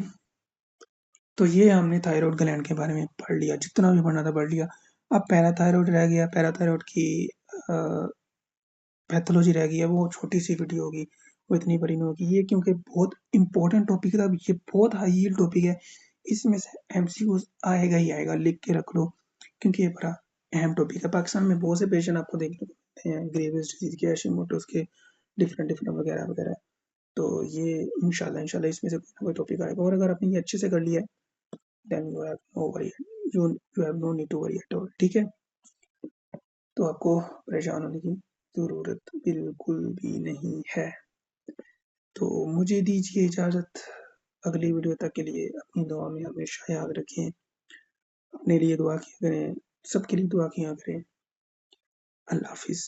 तो ये हमने थायराइड ग्लैंड के बारे में पढ़ लिया, जितना भी पढ़ना था पढ़ लिया। अब पैराथायराइड रह गया, पैराथायराइड की पैथोलॉजी रह गई है, वो छोटी सी वीडियो होगी, वो इतनी बड़ी नहीं होगी। ये क्योंकि बहुत इंपॉर्टेंट टॉपिक है, ये बहुत हाई यील्ड टॉपिक है, इसमें से एमसीक्यू आएगा ही आएगा, लिख के रख लो, क्योंकि ये बड़ा अहम टॉपिक है। पाकिस्तान में बहुत से पेशेंट आपको देखने को मिलते हैं ग्रेव्स डिजीज के, हाशिमोटोस के, डिफरेंट डिफरेंट वगैरह वगैरह। तो ये इंशाल्लाह इंशाल्लाह इसमें से कोई ना कोई टॉपिक आएगा, और अगर आपने ये अच्छे से कर लिया है then you have no worry, you have no need to worry at all. ठीक है, तो आपको परेशान होने की ज़रूरत बिल्कुल भी नहीं है। तो मुझे दीजिए इजाज़त, अगली वीडियो तक के लिए अपनी दुआ में हमेशा याद रखें, अपने लिए दुआ किया करें, सबके लिए दुआ किया करें। अल्लाह हाफ़िज़।